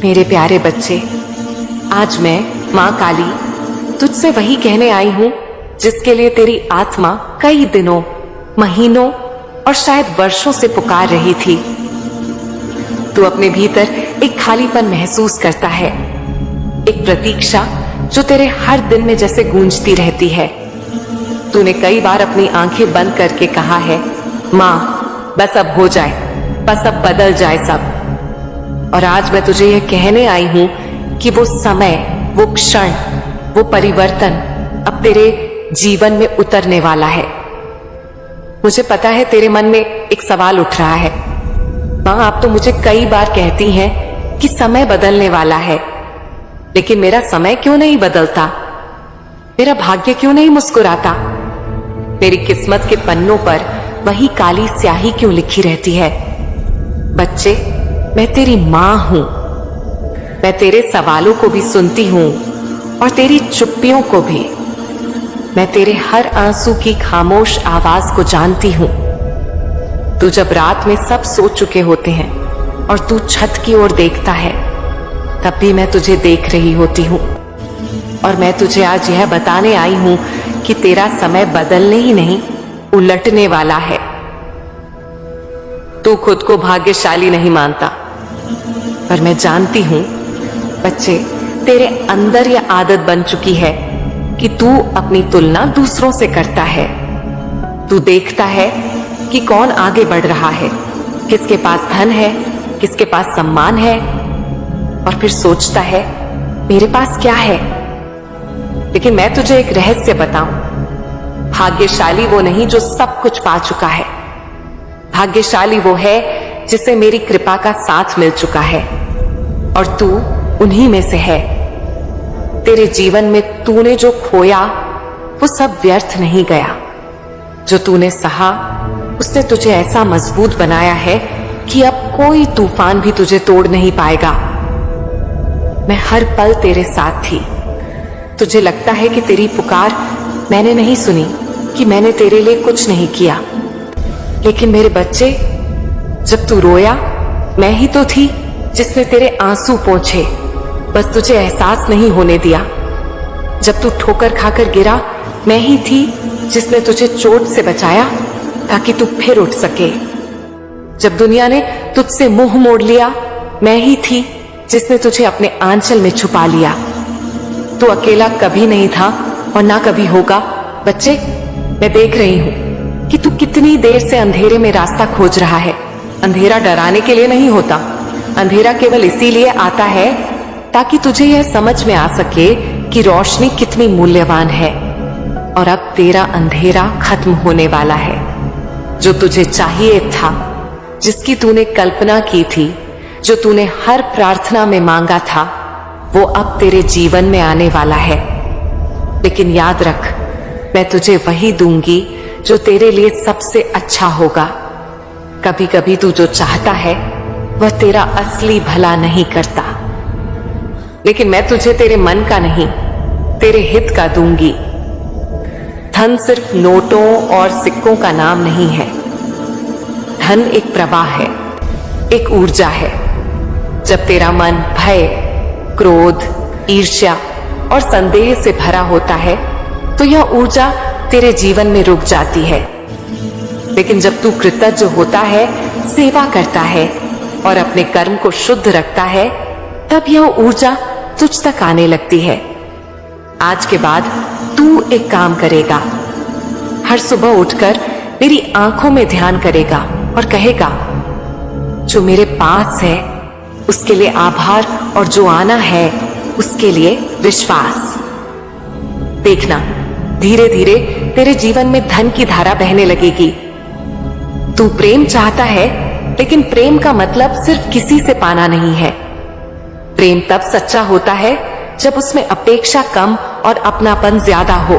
मेरे प्यारे बच्चे, आज मैं माँ काली तुझसे वही कहने आई हूँ जिसके लिए तेरी आत्मा कई दिनों, महीनों और शायद वर्षों से पुकार रही थी। तू अपने भीतर एक खालीपन महसूस करता है, एक प्रतीक्षा जो तेरे हर दिन में जैसे गूंजती रहती है। तूने कई बार अपनी आंखें बंद करके कहा है, माँ बस अब हो जाए, बस अब बदल जाए सब। और आज मैं तुझे यह कहने आई हूं कि वो समय, वो क्षण, वो परिवर्तन अब तेरे जीवन में उतरने वाला है। मुझे पता है तेरे मन में एक सवाल उठ रहा है, माँ आप तो मुझे कई बार कहती हैं कि समय बदलने वाला है, लेकिन मेरा समय क्यों नहीं बदलता? मेरा भाग्य क्यों नहीं मुस्कुराता? मेरी किस्मत के पन्नों पर वही काली स्याही क्यों लिखी रहती है? बच्चे, मैं तेरी माँ हूं। मैं तेरे सवालों को भी सुनती हूं और तेरी चुप्पियों को भी। मैं तेरे हर आंसू की खामोश आवाज को जानती हूं। तू जब रात में सब सो चुके होते हैं और तू छत की ओर देखता है, तब भी मैं तुझे देख रही होती हूं। और मैं तुझे आज यह बताने आई हूं कि तेरा समय बदलने ही नहीं, उलटने वाला है। तू खुद को भाग्यशाली नहीं मानता, पर मैं जानती हूं बच्चे, तेरे अंदर यह आदत बन चुकी है कि तू अपनी तुलना दूसरों से करता है। तू देखता है कि कौन आगे बढ़ रहा है, किसके पास धन है, किसके पास सम्मान है, और फिर सोचता है मेरे पास क्या है। लेकिन मैं तुझे एक रहस्य बताऊं, भाग्यशाली वो नहीं जो सब कुछ पा चुका है। भाग्यशाली वो है जिसे मेरी कृपा का साथ मिल चुका है, और तू उन्हीं में से है। तेरे जीवन में तूने जो खोया वो सब व्यर्थ नहीं गया। जो तूने सहा उसने तुझे ऐसा मजबूत बनाया है कि अब कोई तूफान भी तुझे तोड़ नहीं पाएगा। मैं हर पल तेरे साथ थी। तुझे लगता है कि तेरी पुकार मैंने नहीं सुनी, कि मैंने तेरे लिए कुछ नहीं किया, लेकिन मेरे बच्चे, जब तू रोया मैं ही तो थी जिसने तेरे आंसू पोंछे, बस तुझे एहसास नहीं होने दिया। जब तू ठोकर खाकर गिरा मैं ही थी जिसने तुझे चोट से बचाया ताकि तू फिर उठ सके। जब दुनिया ने तुझसे मुंह मोड़ लिया मैं ही थी जिसने तुझे अपने आंचल में छुपा लिया। तू अकेला कभी नहीं था और ना कभी होगा। बच्चे, मैं देख रही हूं कि तू कितनी देर से अंधेरे में रास्ता खोज रहा है। अंधेरा डराने के लिए नहीं होता, अंधेरा केवल इसीलिए आता है ताकि तुझे यह समझ में आ सके कि रोशनी कितनी मूल्यवान है। और अब तेरा अंधेरा खत्म होने वाला है। जो तुझे चाहिए था, जिसकी तूने कल्पना की थी, जो तूने हर प्रार्थना में मांगा था, वो अब तेरे जीवन में आने वाला है। लेकिन याद रख, मैं तुझे वही दूंगी जो तेरे लिए सबसे अच्छा होगा। कभी कभी तू जो चाहता है वह तेरा असली भला नहीं करता, लेकिन मैं तुझे तेरे मन का नहीं, तेरे हित का दूंगी। धन सिर्फ नोटों और सिक्कों का नाम नहीं है। धन एक प्रवाह है, एक ऊर्जा है। जब तेरा मन भय, क्रोध, ईर्ष्या और संदेह से भरा होता है तो यह ऊर्जा तेरे जीवन में रुक जाती है। लेकिन जब तू कृतज्ञ होता है, सेवा करता है और अपने कर्म को शुद्ध रखता है, तब यह ऊर्जा तुझ तक आने लगती है। आज के बाद तू एक काम करेगा। हर सुबह उठकर मेरी आंखों में ध्यान करेगा और कहेगा, जो मेरे पास है उसके लिए आभार, और जो आना है उसके लिए विश्वास। देखना, धीरे धीरे तेरे जीवन में धन की धारा बहने लगेगी। तू प्रेम चाहता है, लेकिन प्रेम का मतलब सिर्फ किसी से पाना नहीं है। प्रेम तब सच्चा होता है जब उसमें अपेक्षा कम और अपनापन ज्यादा हो।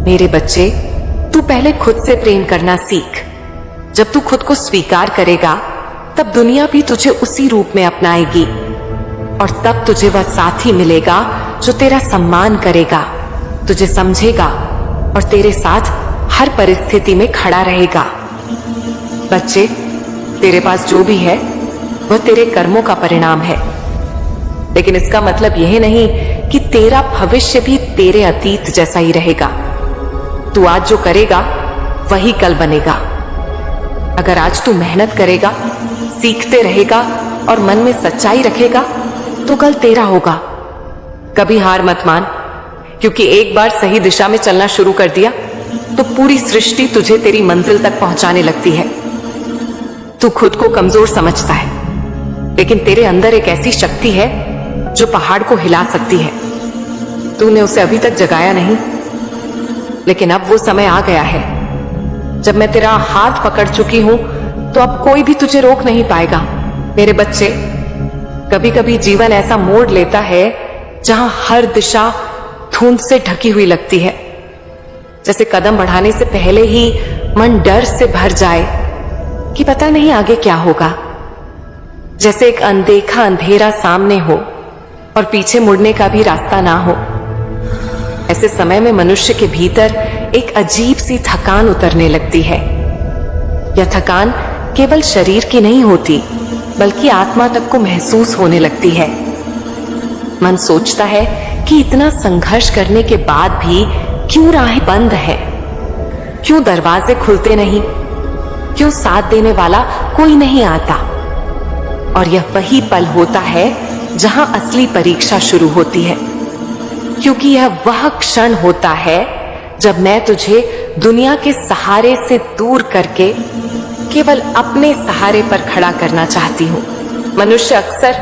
मेरे बच्चे, तू पहले खुद से प्रेम करना सीख। जब तू खुद को स्वीकार करेगा, तब दुनिया भी तुझे उसी रूप में अपनाएगी, और तब तुझे वह साथी मिलेगा जो तेरा सम्मान करेगा, तुझे समझेगा और तेरे साथ हर परिस्थिति में खड़ा रहेगा। बच्चे, तेरे पास जो भी है वह तेरे कर्मों का परिणाम है। लेकिन इसका मतलब यह नहीं कि तेरा भविष्य भी तेरे अतीत जैसा ही रहेगा। तू आज जो करेगा वही कल बनेगा। अगर आज तू मेहनत करेगा, सीखते रहेगा और मन में सच्चाई रखेगा तो कल तेरा होगा। कभी हार मत मान, क्योंकि एक बार सही दिशा में चलना शुरू कर दिया तो पूरी सृष्टि तुझे तेरी मंजिल तक पहुंचाने लगती है। तू खुद को कमजोर समझता है, लेकिन तेरे अंदर एक ऐसी शक्ति है जो पहाड़ को हिला सकती है। तूने उसे अभी तक जगाया नहीं, लेकिन अब वो समय आ गया है जब मैं तेरा हाथ पकड़ चुकी हूं, तो अब कोई भी तुझे रोक नहीं पाएगा। मेरे बच्चे, कभी कभी जीवन ऐसा मोड़ लेता है जहां हर दिशा धुंध से ढकी हुई लगती है। जैसे कदम बढ़ाने से पहले ही मन डर से भर जाए कि पता नहीं आगे क्या होगा। जैसे एक अनदेखा अंधेरा सामने हो और पीछे मुड़ने का भी रास्ता ना हो। ऐसे समय में मनुष्य के भीतर एक अजीब सी थकान उतरने लगती है। यह थकान केवल शरीर की नहीं होती, बल्कि आत्मा तक को महसूस होने लगती है। मन सोचता है कि इतना संघर्ष करने के बाद भी क्यों राहें बंद है, क्यों दरवाजे खुलते नहीं, क्यों साथ देने वाला कोई नहीं आता। और यह वही पल होता है जहां असली परीक्षा शुरू होती है, क्योंकि यह वह क्षण होता है जब मैं तुझे दुनिया के सहारे से दूर करके केवल अपने सहारे पर खड़ा करना चाहती हूँ। मनुष्य अक्सर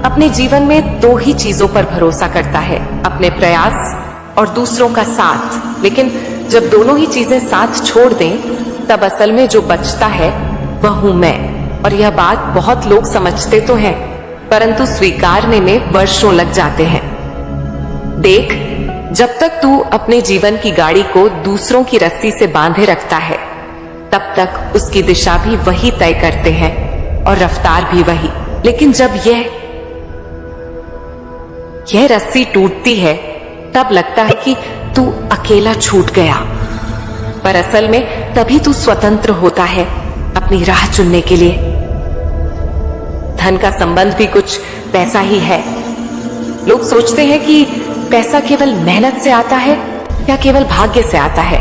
अपने जीवन में दो ही चीजों पर भरोसा करता है, अपने प्रयास और दूसरों का साथ। लेकिन जब दोनों ही चीजें साथ छोड़ दें, तब असल में जो बचता है वह हूं मैं। और यह बात बहुत लोग समझते तो हैं, परंतु स्वीकारने में वर्षों लग जाते हैं। देख, जब तक तू अपने जीवन की गाड़ी को दूसरों की रस्सी से बांधे रखता है, तब तक उसकी दिशा भी वही तय करते हैं और रफ्तार भी वही। लेकिन जब यह रस्सी टूटती है, तब लगता है कि तू अकेला छूट गया, पर असल में तभी तू स्वतंत्र होता है अपनी राह चुनने के लिए। धन का संबंध भी कुछ पैसा ही है। लोग सोचते हैं कि पैसा केवल मेहनत से आता है या केवल भाग्य से आता है,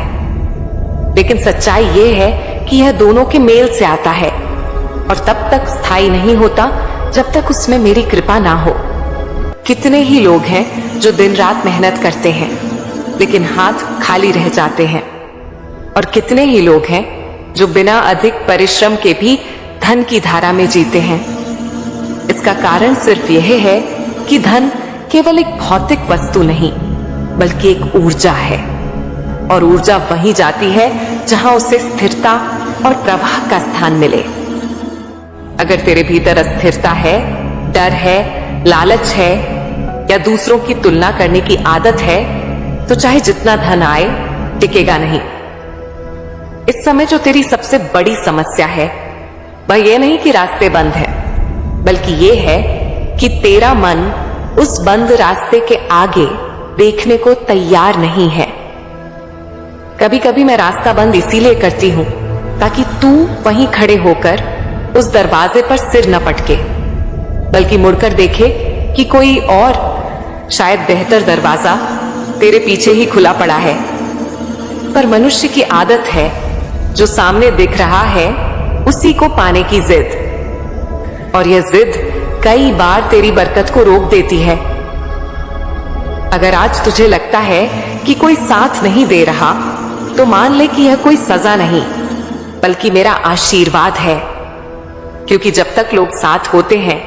लेकिन सच्चाई यह है कि यह दोनों के मेल से आता है और तब तक स्थायी नहीं होता जब तक उसमें मेरी कृपा ना हो। कितने ही लोग हैं जो दिन रात मेहनत करते हैं लेकिन हाथ खाली रह जाते हैं, और कितने ही लोग हैं जो बिना अधिक परिश्रम के भी धन की धारा में जीते हैं। इसका कारण सिर्फ यह है कि धन केवल एक भौतिक वस्तु नहीं, बल्कि एक ऊर्जा है, और ऊर्जा वहीं जाती है जहां उसे स्थिरता और प्रवाह का स्थान मिले। अगर तेरे भीतर अस्थिरता है, डर है, लालच है या दूसरों की तुलना करने की आदत है, तो चाहे जितना धन आए, टिकेगा नहीं। इस समय जो तेरी सबसे बड़ी समस्या है वह यह नहीं कि रास्ते बंद हैं, बल्कि यह है कि तेरा मन उस बंद रास्ते के आगे देखने को तैयार नहीं है। कभी कभी मैं रास्ता बंद इसीलिए करती हूं ताकि तू वहीं खड़े होकर उस दरवाजे पर सिर न पटके, बल्कि मुड़कर देखे कि कोई और शायद बेहतर दरवाजा तेरे पीछे ही खुला पड़ा है। पर मनुष्य की आदत है जो सामने दिख रहा है उसी को पाने की जिद, और यह जिद कई बार तेरी बरकत को रोक देती है। अगर आज तुझे लगता है कि कोई साथ नहीं दे रहा, तो मान ले कि यह कोई सजा नहीं, बल्कि मेरा आशीर्वाद है। क्योंकि जब तक लोग साथ होते हैं,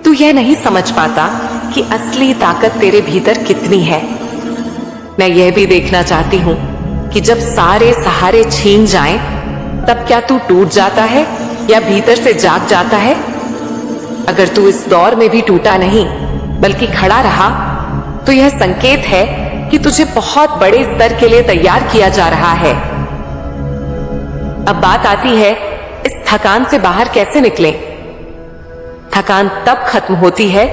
तू यह नहीं समझ पाता कि असली ताकत तेरे भीतर कितनी है। मैं यह भी देखना चाहती हूं कि जब सारे सहारे छीन जाएं, तब क्या तू टूट जाता है या भीतर से जाग जाता है। अगर तू इस दौर में भी टूटा नहीं बल्कि खड़ा रहा, तो यह संकेत है कि तुझे बहुत बड़े स्तर के लिए तैयार किया जा रहा है। अब बात आती है इस थकान से बाहर कैसे निकलें। थकान तब खत्म होती है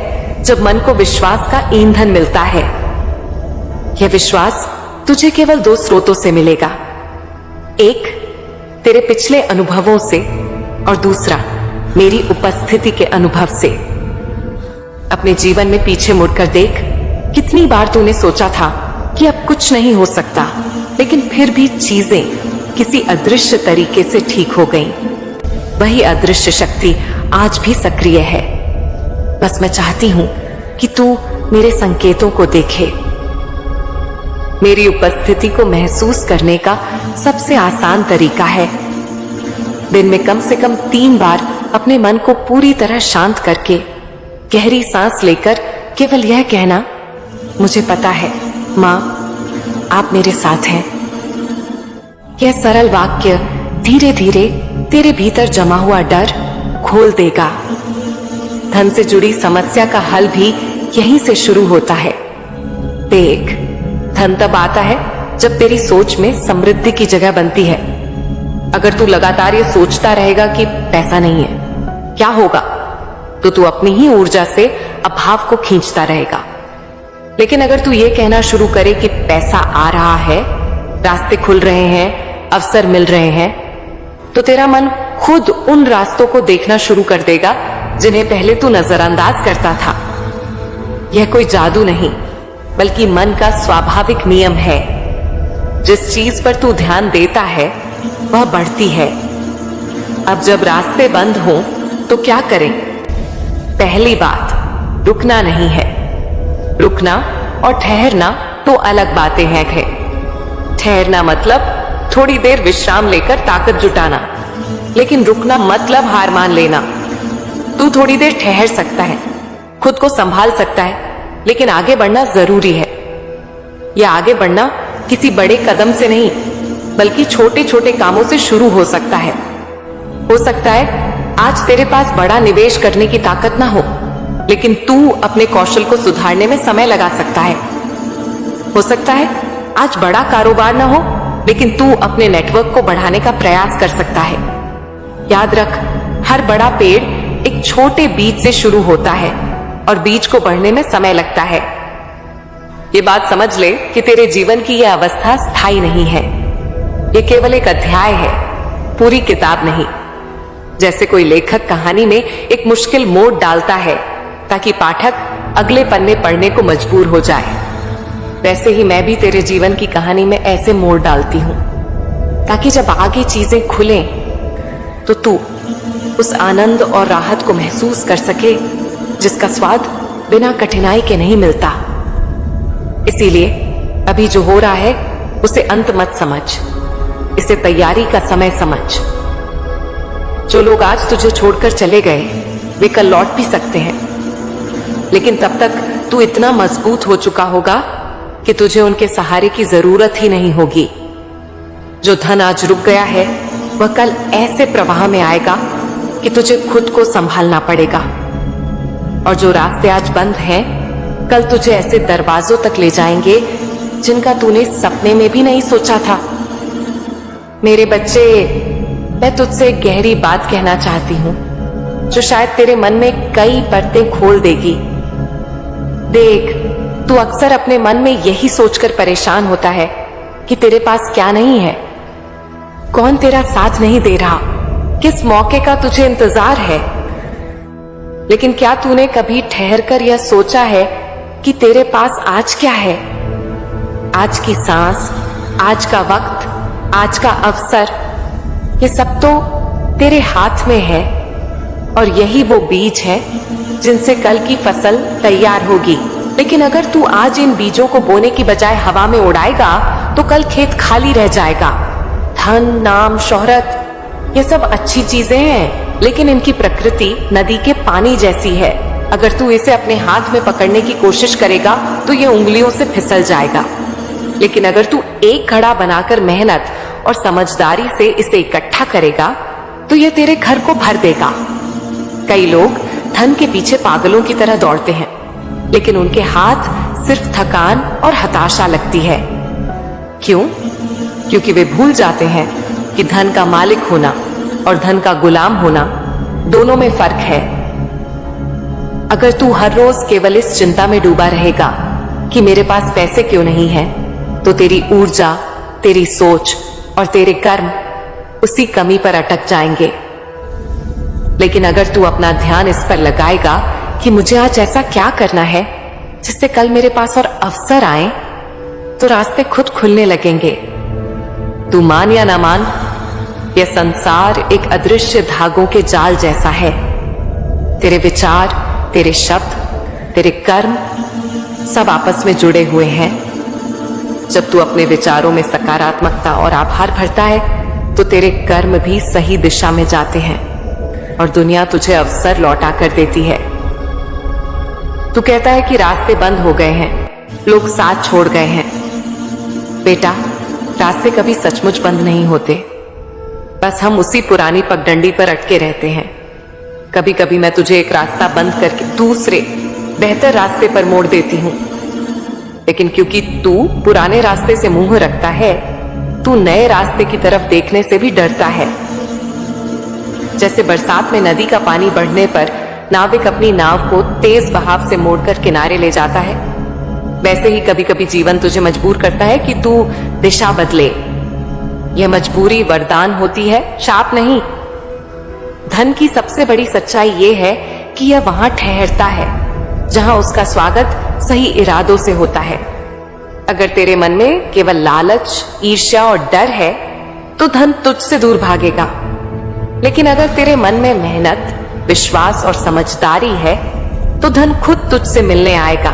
जब मन को विश्वास का ईंधन मिलता है। यह विश्वास तुझे केवल दो स्रोतों से मिलेगा, एक तेरे पिछले अनुभवों से और दूसरा मेरी उपस्थिति के अनुभव से। अपने जीवन में पीछे मुड़कर देख, कितनी बार तूने सोचा था कि अब कुछ नहीं हो सकता, लेकिन फिर भी चीजें किसी अदृश्य तरीके से ठीक हो गईं। वही अदृश्य शक्ति आज भी सक्रिय है। बस मैं चाहती हूं कि तू मेरे संकेतों को देखे। मेरी उपस्थिति को महसूस करने का सबसे आसान तरीका है दिन में कम से कम 3 बार अपने मन को पूरी तरह शांत करके गहरी सांस लेकर केवल यह कहना, मुझे पता है माँ, आप मेरे साथ हैं। यह सरल वाक्य धीरे धीरे तेरे भीतर जमा हुआ डर खोल देगा। धन से जुड़ी समस्या का हल भी यहीं से शुरू होता है। देख, धन तब आता है जब तेरी सोच में समृद्धि की जगह बनती है। अगर तू लगातार ये सोचता रहेगा कि पैसा नहीं है, क्या होगा, तो तू अपनी ही ऊर्जा से अभाव को खींचता रहेगा। लेकिन अगर तू ये कहना शुरू करे कि पैसा आ रहा है, रास्ते खुल रहे हैं, अवसर मिल रहे हैं, तो तेरा मन खुद उन रास्तों को देखना शुरू कर देगा जिन्हें पहले तू नजरअंदाज करता था। यह कोई जादू नहीं, बल्कि मन का स्वाभाविक नियम है। जिस चीज पर तू ध्यान देता है वह बढ़ती है। अब जब रास्ते बंद हो तो क्या करें? पहली बात, रुकना नहीं है। रुकना और ठहरना तो अलग बातें हैं। ठहरना मतलब थोड़ी देर विश्राम लेकर ताकत जुटाना, लेकिन रुकना मतलब हार मान लेना। तू थोड़ी देर ठहर सकता है, खुद को संभाल सकता है, लेकिन आगे बढ़ना जरूरी है। यह आगे बढ़ना किसी बड़े कदम से नहीं, बल्कि छोटे छोटे कामों से शुरू हो सकता है। हो सकता है आज तेरे पास बड़ा निवेश करने की ताकत ना हो, लेकिन तू अपने कौशल को सुधारने में समय लगा सकता है। हो सकता है आज बड़ा कारोबार ना हो, लेकिन तू अपने नेटवर्क को बढ़ाने का प्रयास कर सकता है। याद रख, हर बड़ा पेड़ एक छोटे बीज से शुरू होता है और बीज को बढ़ने में समय लगता है। ये बात समझ ले कि तेरे जीवन की यह अवस्था स्थायी नहीं है। ये केवल एक अध्याय है, पूरी किताब नहीं। जैसे कोई लेखक कहानी में एक मुश्किल मोड़ डालता है ताकि पाठक अगले पन्ने पढ़ने को मजबूर हो जाए, वैसे ही मैं भी तेरे जीवन की कहानी में ऐसे मोड़ डालती हूं ताकि जब आगे चीजें खुलें तो तू उस आनंद और राहत को महसूस कर सके जिसका स्वाद बिना कठिनाई के नहीं मिलता। इसीलिए अभी जो हो रहा है उसे अंत मत समझ, इसे तैयारी का समय समझ। जो लोग आज तुझे छोड़कर चले गए वे कल लौट भी सकते हैं, लेकिन तब तक तू इतना मजबूत हो चुका होगा कि तुझे उनके सहारे की जरूरत ही नहीं होगी। जो धन आज रुक गया है वह कल ऐसे प्रवाह में आएगा कि तुझे खुद को संभालना पड़ेगा, और जो रास्ते आज बंद हैं कल तुझे ऐसे दरवाजों तक ले जाएंगे जिनका तूने सपने में भी नहीं सोचा था। मेरे बच्चे, मैं तुझसे एक गहरी बात कहना चाहती हूं जो शायद तेरे मन में कई परतें खोल देगी। देख, तू अक्सर अपने मन में यही सोचकर परेशान होता है कि तेरे पास क्या नहीं है, कौन तेरा साथ नहीं दे रहा, किस मौके का तुझे इंतजार है। लेकिन क्या तूने कभी ठहरकर यह सोचा है कि तेरे पास आज क्या है? आज की सांस, आज का वक्त, आज का अवसर, ये सब तो तेरे हाथ में है, और यही वो बीज है जिनसे कल की फसल तैयार होगी। लेकिन अगर तू आज इन बीजों को बोने की बजाय हवा में उड़ाएगा तो कल खेत खाली रह जाएगा। धन, नाम, शोहरत, ये सब अच्छी चीजें हैं, लेकिन इनकी प्रकृति नदी के पानी जैसी है। अगर तू इसे अपने हाथ में पकड़ने की कोशिश करेगा तो ये उंगलियों से फिसल जाएगा। लेकिन अगर तू एक घड़ा बनाकर मेहनत और समझदारी से इसे इकट्ठा करेगा तो ये तेरे घर को भर देगा। कई लोग धन के पीछे पागलों की तरह दौड़ते हैं, लेकिन उनके हाथ सिर्फ थकान और हताशा लगती है। क्यों? क्योंकि वे भूल जाते हैं कि धन का मालिक होना और धन का गुलाम होना दोनों में फर्क है। अगर तू हर रोज केवल इस चिंता में डूबा रहेगा कि मेरे पास पैसे क्यों नहीं है, तो तेरी ऊर्जा, तेरी सोच और तेरे कर्म उसी कमी पर अटक जाएंगे। लेकिन अगर तू अपना ध्यान इस पर लगाएगा कि मुझे आज ऐसा क्या करना है जिससे कल मेरे पास और अवसर आए तो रास्ते खुद खुलने लगेंगे। तू मान या ना मान, यह संसार एक अदृश्य धागों के जाल जैसा है। तेरे विचार, तेरे शब्द, तेरे कर्म सब आपस में जुड़े हुए हैं। जब तू अपने विचारों में सकारात्मकता और आभार भरता है तो तेरे कर्म भी सही दिशा में जाते हैं और दुनिया तुझे अवसर लौटा कर देती है। तू कहता है कि रास्ते बंद हो गए हैं, लोग साथ छोड़ गए हैं। बेटा, रास्ते कभी सचमुच बंद नहीं होते, बस हम उसी पुरानी पगडंडी पर अटके रहते हैं। कभी कभी मैं तुझे एक रास्ता बंद करके दूसरे बेहतर रास्ते पर मोड़ देती हूं, लेकिन क्योंकि तू पुराने रास्ते से मुंह रखता है, तू नए रास्ते की तरफ देखने से भी डरता है। जैसे बरसात में नदी का पानी बढ़ने पर नाविक अपनी नाव को तेज बहाव से मोड़कर किनारे ले जाता है, वैसे ही कभी कभी जीवन तुझे मजबूर करता है कि तू दिशा बदले। यह मजबूरी वरदान होती है, शाप नहीं। धन की सबसे बड़ी सच्चाई यह है कि यह वहां ठहरता है जहां उसका स्वागत सही इरादों से होता है। अगर तेरे मन में केवल लालच, ईर्ष्या और डर है तो धन तुझसे दूर भागेगा, लेकिन अगर तेरे मन में मेहनत, विश्वास और समझदारी है तो धन खुद तुझसे मिलने आएगा।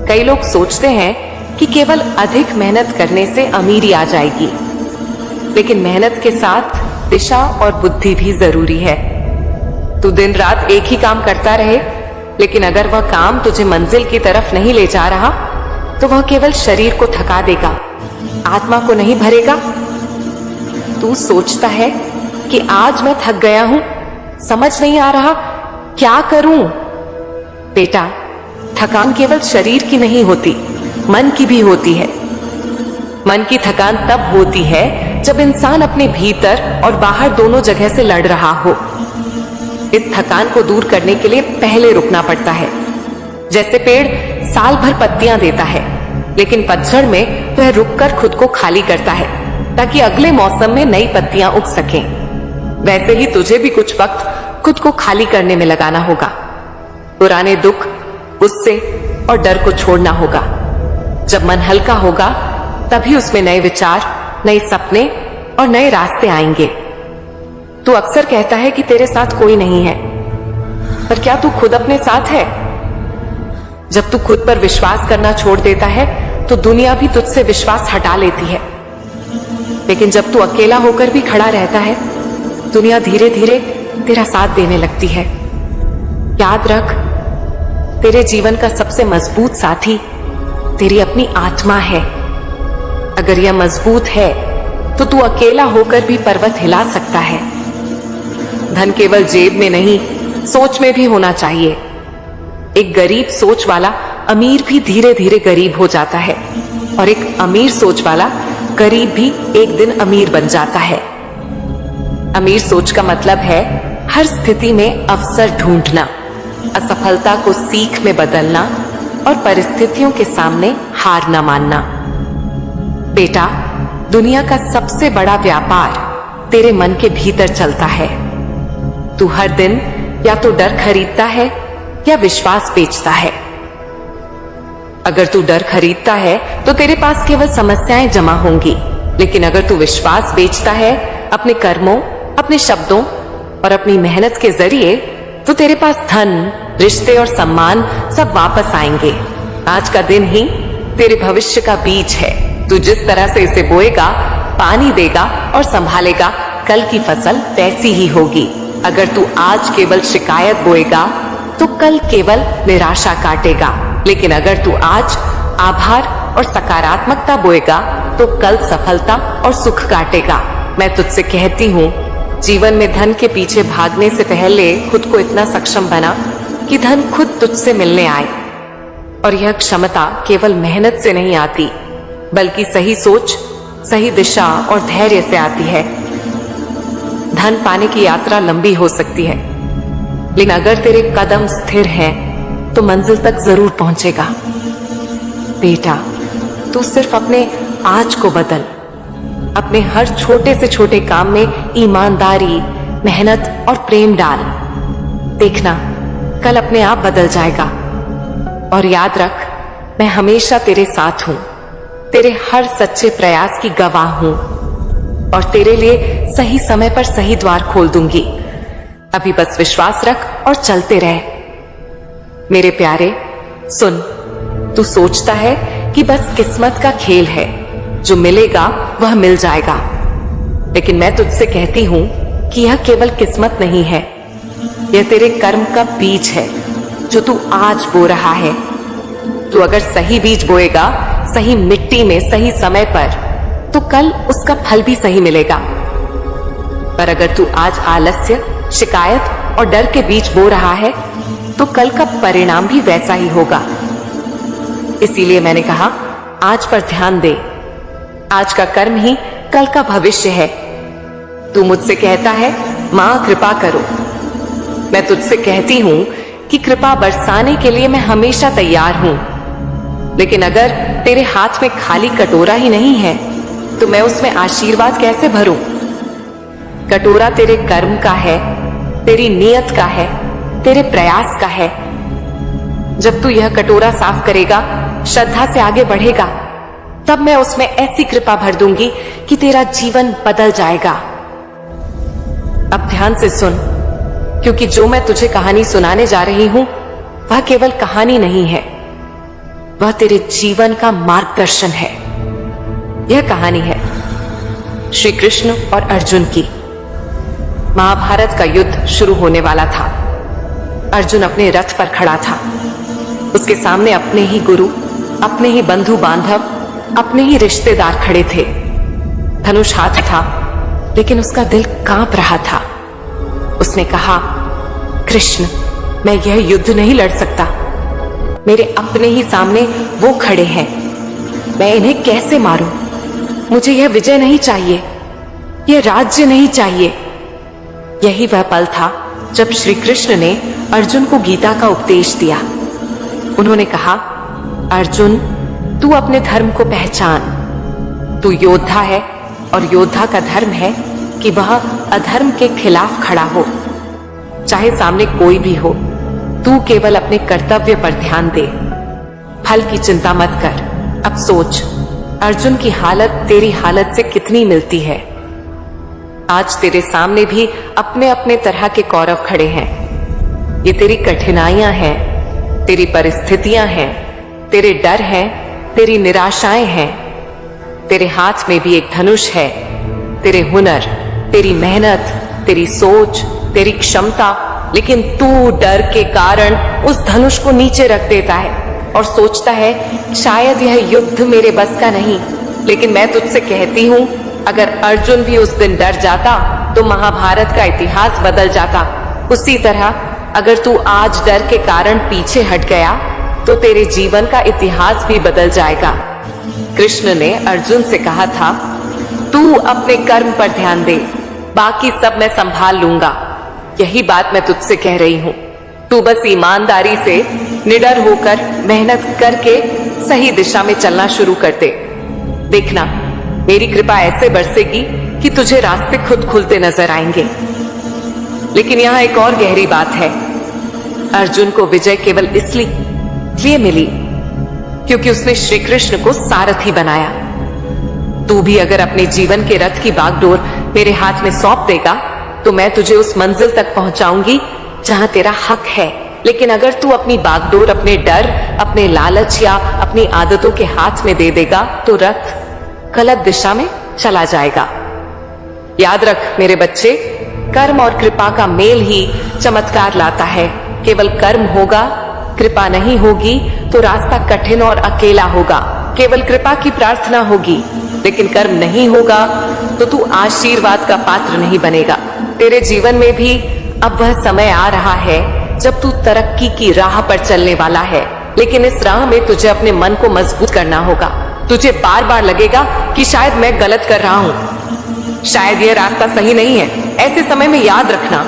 कई लोग सोचते हैं कि केवल अधिक मेहनत करने से अमीरी आ जाएगी, लेकिन मेहनत के साथ दिशा और बुद्धि भी जरूरी है। तू दिन रात एक ही काम करता रहे, लेकिन अगर वह काम तुझे मंजिल की तरफ नहीं ले जा रहा तो वह केवल शरीर को थका देगा, आत्मा को नहीं भरेगा। तू सोचता है कि आज मैं थक गया हूं, समझ नहीं आ रहा क्या करूं। बेटा, थकान केवल शरीर की नहीं होती, मन की भी होती है। मन की थकान तब होती है जब इंसान अपने भीतर और बाहर दोनों जगह से लड़ रहा हो। इस थकान को दूर करने के लिए पहले रुकना पड़ता है। जैसे पेड़ साल भर पत्तियां देता है, लेकिन पतझड़ में वह रुककर खुद को खाली करता है ताकि अगले मौसम में नई पत्तियां उग सकें। वैसे ही तुझे भी कुछ वक्त खुद को खाली करने में लगाना होगा। पुराने दुख, गुस्से और डर को छोड़ना होगा। जब मन हल्का होगा तभी उसमें नए विचार, नए सपने और नए रास्ते आएंगे। तू अक्सर कहता है कि तेरे साथ कोई नहीं है, पर क्या तू खुद अपने साथ है? जब तू खुद पर विश्वास करना छोड़ देता है तो दुनिया भी तुझसे विश्वास हटा लेती है, लेकिन जब तू अकेला होकर भी खड़ा रहता है, दुनिया धीरे धीरे तेरा साथ देने लगती है। याद रख, तेरे जीवन का सबसे मजबूत साथी तेरी अपनी आत्मा है। अगर यह मजबूत है तो तू अकेला होकर भी पर्वत हिला सकता है। धन केवल जेब में नहीं, सोच में भी होना चाहिए। एक गरीब सोच वाला अमीर भी धीरे धीरे गरीब हो जाता है, और एक अमीर सोच वाला गरीब भी एक दिन अमीर बन जाता है। अमीर सोच का मतलब है हर स्थिति में अवसर ढूंढना, असफलता को सीख में बदलना और परिस्थितियों के सामने हार न मानना। बेटा, दुनिया का सबसे बड़ा व्यापार तेरे मन के भीतर चलता है। तू हर दिन या तो डर खरीदता है या विश्वास बेचता है। अगर तू डर खरीदता है तो तेरे पास केवल समस्याएं जमा होंगी, लेकिन अगर तू विश्वास बेचता है अपने कर्मों, अपने शब्दों और अपनी मेहनत के जरिए, तो तेरे पास धन, रिश्ते और सम्मान सब वापस आएंगे। आज का दिन ही तेरे भविष्य का बीज है। तू जिस तरह से इसे बोएगा, पानी देगा और संभालेगा, कल की फसल वैसी ही होगी। अगर तू आज केवल शिकायत बोएगा तो कल केवल निराशा काटेगा, लेकिन अगर तू आज आभार और सकारात्मकता बोएगा तो कल सफलता और सुख काटेगा। मैं तुझसे कहती हूँ, जीवन में धन के पीछे भागने से पहले खुद को इतना सक्षम बना कि धन खुद तुझसे मिलने आए। और यह क्षमता केवल मेहनत से नहीं आती, बल्कि सही सोच, सही दिशा और धैर्य से आती है। धन पाने की यात्रा लंबी हो सकती है, लेकिन अगर तेरे कदम स्थिर हैं तो मंजिल तक जरूर पहुंचेगा। बेटा, तू सिर्फ अपने आज को बदल। अपने हर छोटे से छोटे काम में ईमानदारी, मेहनत और प्रेम डाल। देखना, कल अपने आप बदल जाएगा। और याद रख, मैं हमेशा तेरे साथ हूं, तेरे हर सच्चे प्रयास की गवाह हूं और तेरे लिए सही समय पर सही द्वार खोल दूंगी। अभी बस विश्वास रख और चलते रह। मेरे प्यारे, सुन, तू सोचता है कि बस किस्मत का खेल है, जो मिलेगा वह मिल जाएगा, लेकिन मैं तुझसे कहती हूं कि यह केवल किस्मत नहीं है, यह तेरे कर्म का बीज है जो तू आज बो रहा है। तू अगर सही बीज बोएगा, सही मिट्टी में, सही समय पर, तो कल उसका फल भी सही मिलेगा। पर अगर तू आज आलस्य, शिकायत और डर के बीज बो रहा है, तो कल का परिणाम भी वैसा ही होगा। इसीलिए मैंने कहा, आज पर ध्यान दे। आज का कर्म ही कल का भविष्य है। तू मुझसे कहता है, मां कृपा करो। मैं तुझसे कहती हूं कि कृपा बरसाने के लिए मैं हमेशा तैयार हूं, लेकिन अगर तेरे हाथ में खाली कटोरा ही नहीं है, तो मैं उसमें आशीर्वाद कैसे भरूं? कटोरा तेरे कर्म का है, तेरी नियत का है, तेरे प्रयास का है। जब तू यह कटोरा साफ करेगा, श्रद्धा से आगे बढ़ेगा, तब मैं उसमें ऐसी कृपा भर दूंगी कि तेरा जीवन बदल जाएगा। अब ध्यान से सुन, क्योंकि जो मैं तुझे कहानी सुनाने जा रही हूं, वह केवल कहानी नहीं है, वह तेरे जीवन का मार्गदर्शन है। यह कहानी है श्री कृष्ण और अर्जुन की। महाभारत का युद्ध शुरू होने वाला था। अर्जुन अपने रथ पर खड़ा था। उसके सामने अपने ही गुरु, अपने ही बंधु बांधव, अपने ही रिश्तेदार खड़े थे। धनुष हाथ था, लेकिन उसका दिल कांप रहा था। उसने कहा, कृष्ण, मैं यह युद्ध नहीं लड़ सकता। मेरे अपने ही सामने वो खड़े हैं, मैं इन्हें कैसे मारूं? मुझे यह विजय नहीं चाहिए, यह राज्य नहीं चाहिए। यही वह पल था जब श्री कृष्ण ने अर्जुन को गीता का उपदेश दिया। उन्होंने कहा, अर्जुन, तू अपने धर्म को पहचान। तू योद्धा है और योद्धा का धर्म है कि वह अधर्म के खिलाफ खड़ा हो, चाहे सामने कोई भी हो। तू केवल अपने कर्तव्य पर ध्यान दे, फल की चिंता मत कर। अब सोच, अर्जुन की हालत तेरी हालत से कितनी मिलती है। आज तेरे सामने भी अपने अपने तरह के कौरव खड़े हैं। ये तेरी कठिनाइयां हैं, तेरी परिस्थितियां हैं, तेरे डर हैं, तेरी निराशाएं हैं। तेरे हाथ में भी एक धनुष है। तेरे हुनर, तेरी मेहनत, तेरी सोच, तेरी क्षमता, लेकिन तू डर के कारण उस धनुष को नीचे रख देता है और सोचता है शायद यह युद्ध मेरे बस का नहीं। लेकिन मैं तुझसे कहती हूं, अगर अर्जुन भी उस दिन डर जाता तो महाभारत का इतिहास बदल जाता। उसी तरह अगर तू आज डर के कारण पीछे हट गया तो तेरे जीवन का इतिहास भी बदल जाएगा। कृष्ण ने अर्जुन से कहा था, तू अपने कर्म पर ध्यान दे, बाकी सब मैं संभाल लूंगा। यही बात मैं तुझसे कह रही हूं। तू बस ईमानदारी से, निडर होकर, मेहनत करके सही दिशा में चलना शुरू कर दे। देखना, मेरी कृपा ऐसे बरसेगी कि तुझे रास्ते खुद खुलते नजर आएंगे। लेकिन यहां एक और गहरी बात है। अर्जुन को विजय केवल इसलिए मिली क्योंकि उसने श्री कृष्ण को सारथी बनाया। तू भी अगर अपने जीवन के रथ की बागडोर मेरे हाथ में सौंप देगा तो मैं तुझे उस मंजिल तक पहुंचाऊंगी जहां तेरा हक है। लेकिन अगर तू अपनी बागडोर अपने डर, अपने लालच या अपनी आदतों के हाथ में दे देगा तो रथ गलत दिशा में चला जाएगा। याद रख मेरे बच्चे, कर्म और कृपा का मेल ही चमत्कार लाता है। केवल कर्म होगा, कृपा नहीं होगी तो रास्ता कठिन और अकेला होगा। केवल कृपा की प्रार्थना होगी लेकिन कर्म नहीं होगा तो तू आशीर्वाद का पात्र नहीं बनेगा। तेरे जीवन में भी अब वह समय आ रहा है जब तू तरक्की की राह पर चलने वाला है, लेकिन इस राह में तुझे अपने मन को मजबूत करना होगा। तुझे बार बार लगेगा कि शायद मैं गलत कर रहा हूं, शायद यह रास्ता सही नहीं है। ऐसे समय में याद रखना,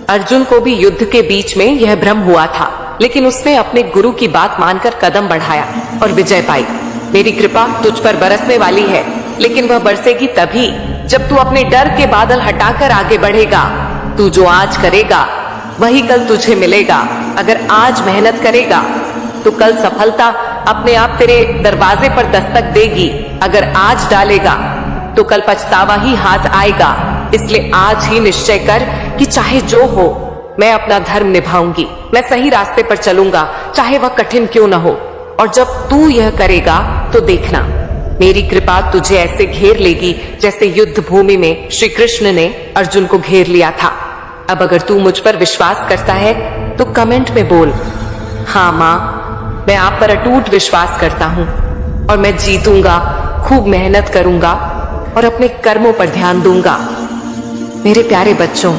अर्जुन को भी युद्ध के बीच में यह भ्रम हुआ था, लेकिन उसने अपने गुरु की बात मानकर कदम बढ़ाया और विजय पाई। मेरी कृपा तुझ पर बरसने वाली है, लेकिन वह बरसेगी तभी जब तू अपने डर के बादल हटाकर आगे बढ़ेगा। तू जो आज करेगा वही कल तुझे मिलेगा। अगर आज मेहनत करेगा तो कल सफलता अपने आप तेरे दरवाजे पर दस्तक देगी। अगर आज डालेगा तो कल पछतावा ही हाथ आएगा। इसलिए आज ही निश्चय कर कि चाहे जो हो, मैं अपना धर्म निभाऊंगी, मैं सही रास्ते पर चलूंगा, चाहे वह कठिन क्यों न हो। और जब तू यह करेगा तो देखना, मेरी कृपा तुझे ऐसे घेर लेगी जैसे युद्ध भूमि में श्री कृष्ण ने अर्जुन को घेर लिया था। अब अगर तू मुझ पर विश्वास करता है तो कमेंट में बोल, हाँ माँ, मैं आप पर अटूट विश्वास करता हूं और मैं जीतूंगा, खूब मेहनत करूंगा और अपने कर्मों पर ध्यान दूंगा। मेरे प्यारे बच्चों,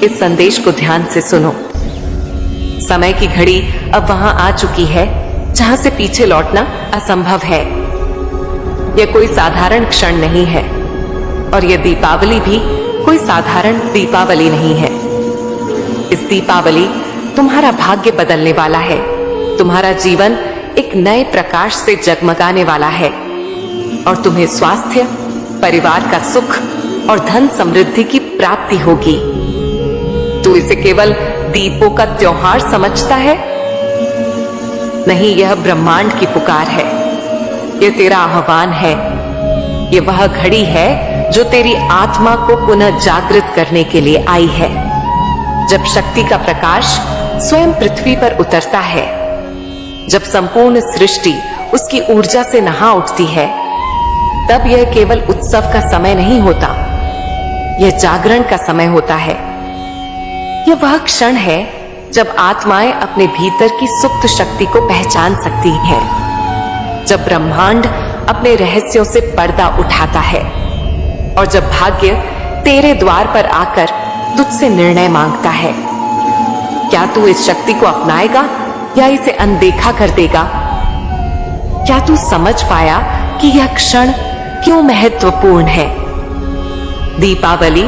इस संदेश को ध्यान से सुनो। समय की घड़ी अब वहां आ चुकी है जहां से पीछे लौटना असंभव है। यह कोई साधारण क्षण नहीं है और यह दीपावली भी कोई साधारण दीपावली नहीं है। इस दीपावली तुम्हारा भाग्य बदलने वाला है। तुम्हारा जीवन एक नए प्रकाश से जगमगाने वाला है और तुम्हें स्वास्थ्य, परिवार का सुख और धन समृद्धि की प्राप्ति होगी। तू इसे केवल दीपों का त्योहार समझता है? नहीं, यह ब्रह्मांड की पुकार है। यह तेरा आह्वान है। यह वह घड़ी है जो तेरी आत्मा को पुनः जागृत करने के लिए आई है। जब शक्ति का प्रकाश स्वयं पृथ्वी पर उतरता है, जब संपूर्ण सृष्टि उसकी ऊर्जा से नहा उठती है, तब यह केवल उत्सव का समय नहीं होता, यह जागरण का समय होता है। यह वह क्षण है जब आत्माएं अपने भीतर की सुप्त शक्ति को पहचान सकती हैं, जब ब्रह्मांड अपने रहस्यों से पर्दा उठाता है और जब भाग्य तेरे द्वार पर आकर तुझसे निर्णय मांगता है। क्या तू इस शक्ति को अपनाएगा या इसे अनदेखा कर देगा? क्या तू समझ पाया कि यह क्षण क्यों महत्वपूर्ण है? दीपावली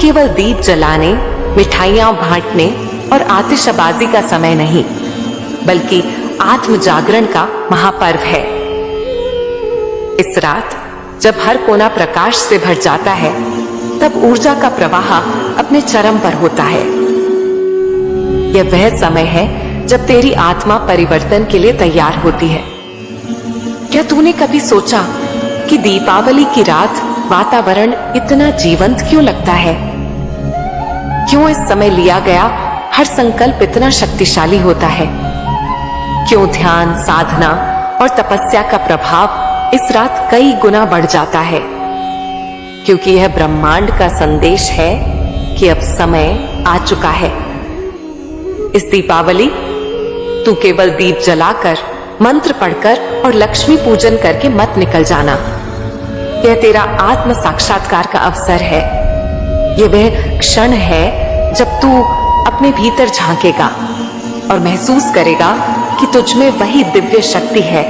केवल दीप जलाने, मिठाइयां बांटने और आतिशबाजी का समय नहीं, बल्कि आत्म जागरण का महापर्व है। इस रात जब हर कोना प्रकाश से भर जाता है, तब ऊर्जा का प्रवाह अपने चरम पर होता है। यह वह समय है जब तेरी आत्मा परिवर्तन के लिए तैयार होती है। क्या तूने कभी सोचा कि दीपावली की रात वातावरण इतना जीवंत क्यों लगता है? क्यों इस समय लिया गया हर संकल्प इतना शक्तिशाली होता है? क्यों ध्यान, साधना और तपस्या का प्रभाव इस रात कई गुना बढ़ जाता है? क्योंकि यह ब्रह्मांड का संदेश है कि अब समय आ चुका है। इस दीपावली तू केवल दीप जलाकर, मंत्र पढ़कर और लक्ष्मी पूजन करके मत निकल जाना। यह तेरा आत्म साक्षात्कार का अवसर है। यह वह क्षण है जब तू अपने भीतर झांकेगा और महसूस करेगा कि तुझ में वही दिव्य शक्ति है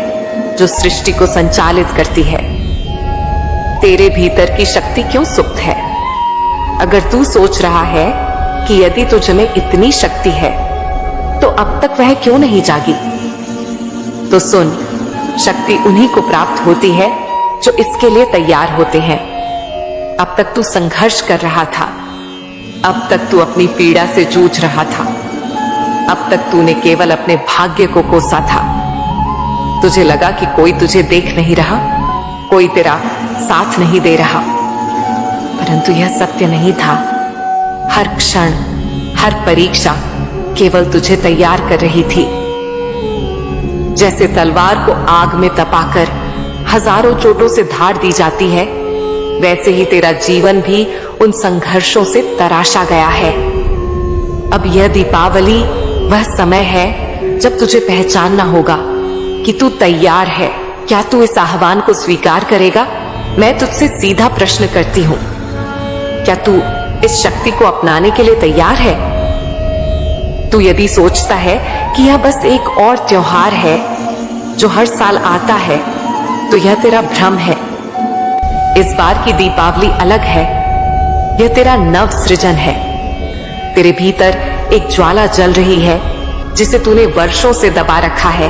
जो सृष्टि को संचालित करती है। तेरे भीतर की शक्ति क्यों सुप्त है? अगर तू सोच रहा है कि यदि तुझ में इतनी शक्ति है तो अब तक वह क्यों नहीं जागी, तो सुन, शक्ति उन्हीं को प्राप्त होती है जो इसके लिए तैयार होते हैं। अब तक तू संघर्ष कर रहा था, अब तक तू अपनी पीड़ा से जूझ रहा था, अब तक तूने केवल अपने भाग्य को कोसा था। तुझे लगा कि कोई तुझे देख नहीं रहा, कोई तेरा साथ नहीं दे रहा, परंतु यह सत्य नहीं था। हर क्षण, हर परीक्षा केवल तुझे तैयार कर रही थी। जैसे तलवार को आग में तपाकर हजारों चोटों से धार दी जाती है, वैसे ही तेरा जीवन भी उन संघर्षों से तराशा गया है। अब यह दीपावली वह समय है जब तुझे पहचानना होगा कि तू तैयार है। क्या तू इस आह्वान को स्वीकार करेगा? मैं तुझसे सीधा प्रश्न करती हूं, क्या तू इस शक्ति को अपनाने के लिए तैयार है? तू यदि सोचता है कि यह बस एक और त्योहार है जो हर साल आता है, तो यह तेरा भ्रम है। इस बार की दीपावली अलग है। यह तेरा नव सृजन है। तेरे भीतर एक ज्वाला जल रही है जिसे तूने वर्षों से दबा रखा है।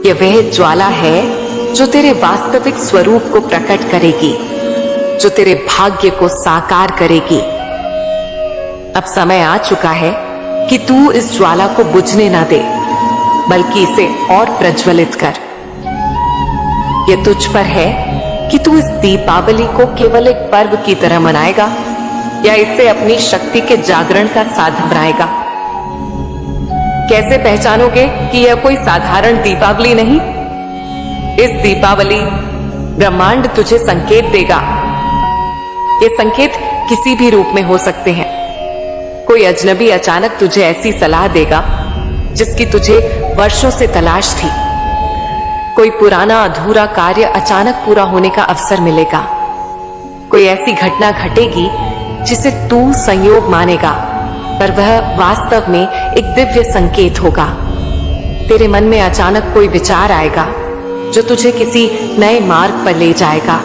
यह वह ज्वाला है जो तेरे वास्तविक स्वरूप को प्रकट करेगी, जो तेरे भाग्य को साकार करेगी। अब समय आ चुका है कि तू इस ज्वाला को बुझने ना दे, बल्कि इसे और प्रज्वलित कर। यह तुझ पर है कि तू इस दीपावली को केवल एक पर्व की तरह मनाएगा या इसे अपनी शक्ति के जागरण का साधन बनाएगा। कैसे पहचानोगे कि यह कोई साधारण दीपावली नहीं? इस दीपावली ब्रह्मांड तुझे संकेत देगा। ये संकेत किसी भी रूप में हो सकते हैं। कोई अजनबी अचानक तुझे ऐसी सलाह देगा जिसकी तुझे वर्षों से तलाश थी। कोई पुराना अधूरा कार्य अचानक पूरा होने का अवसर मिलेगा। कोई ऐसी घटना घटेगी जिसे तू संयोग मानेगा, पर वह वास्तव में एक दिव्य संकेत होगा। तेरे मन में अचानक कोई विचार आएगा जो तुझे किसी नए मार्ग पर ले जाएगा।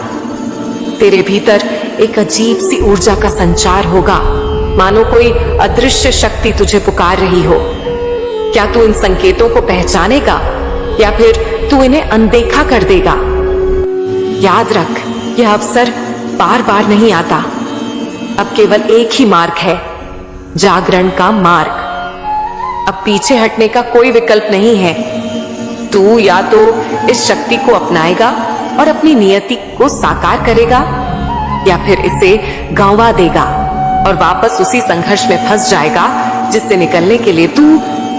तेरे भीतर एक अजीब सी ऊर्जा का संचार होगा, मानो कोई अदृश्य शक्ति तुझे पुकार रही हो। क्या तू इन संकेतों को पहचानेगा या फिर तू इन्हें अनदेखा कर देगा? याद रख, यह अवसर बार बार नहीं आता। अब केवल एक ही मार्ग है, जागरण का मार्ग। अब पीछे हटने का कोई विकल्प नहीं है। तू या तो इस शक्ति को अपनाएगा और अपनी नियति को साकार करेगा, या फिर इसे गंवा देगा और वापस उसी संघर्ष में फंस जाएगा जिससे निकलने के लिए तू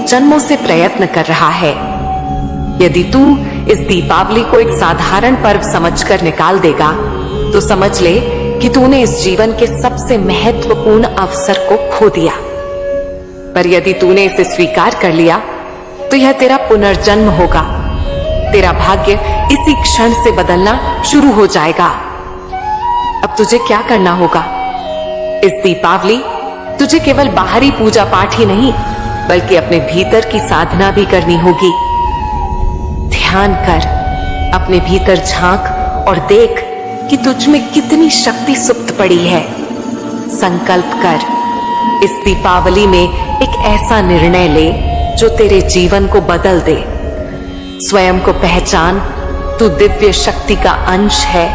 जन्मों से प्रयत्न कर रहा है। यदि तू इस दीपावली को एक साधारण पर्व समझकर निकाल देगा तो समझ ले कि तूने इस जीवन के सबसे महत्वपूर्ण अवसर को खो दिया। पर यदि तूने इसे स्वीकार कर लिया तो यह तेरा पुनर्जन्म होगा। तेरा भाग्य इसी क्षण से बदलना शुरू हो जाएगा। अब तुझे क्या करना होगा? इस दीपावली तुझे केवल बाहरी पूजा पाठ ही नहीं, बल्कि अपने भीतर की साधना भी करनी होगी। ध्यान कर, अपने भीतर झांक और देख कि तुझ में कितनी शक्ति सुप्त पड़ी है। संकल्प कर, इस दीपावली में एक ऐसा निर्णय ले जो तेरे जीवन को बदल दे। स्वयं को पहचान, तू दिव्य शक्ति का अंश है,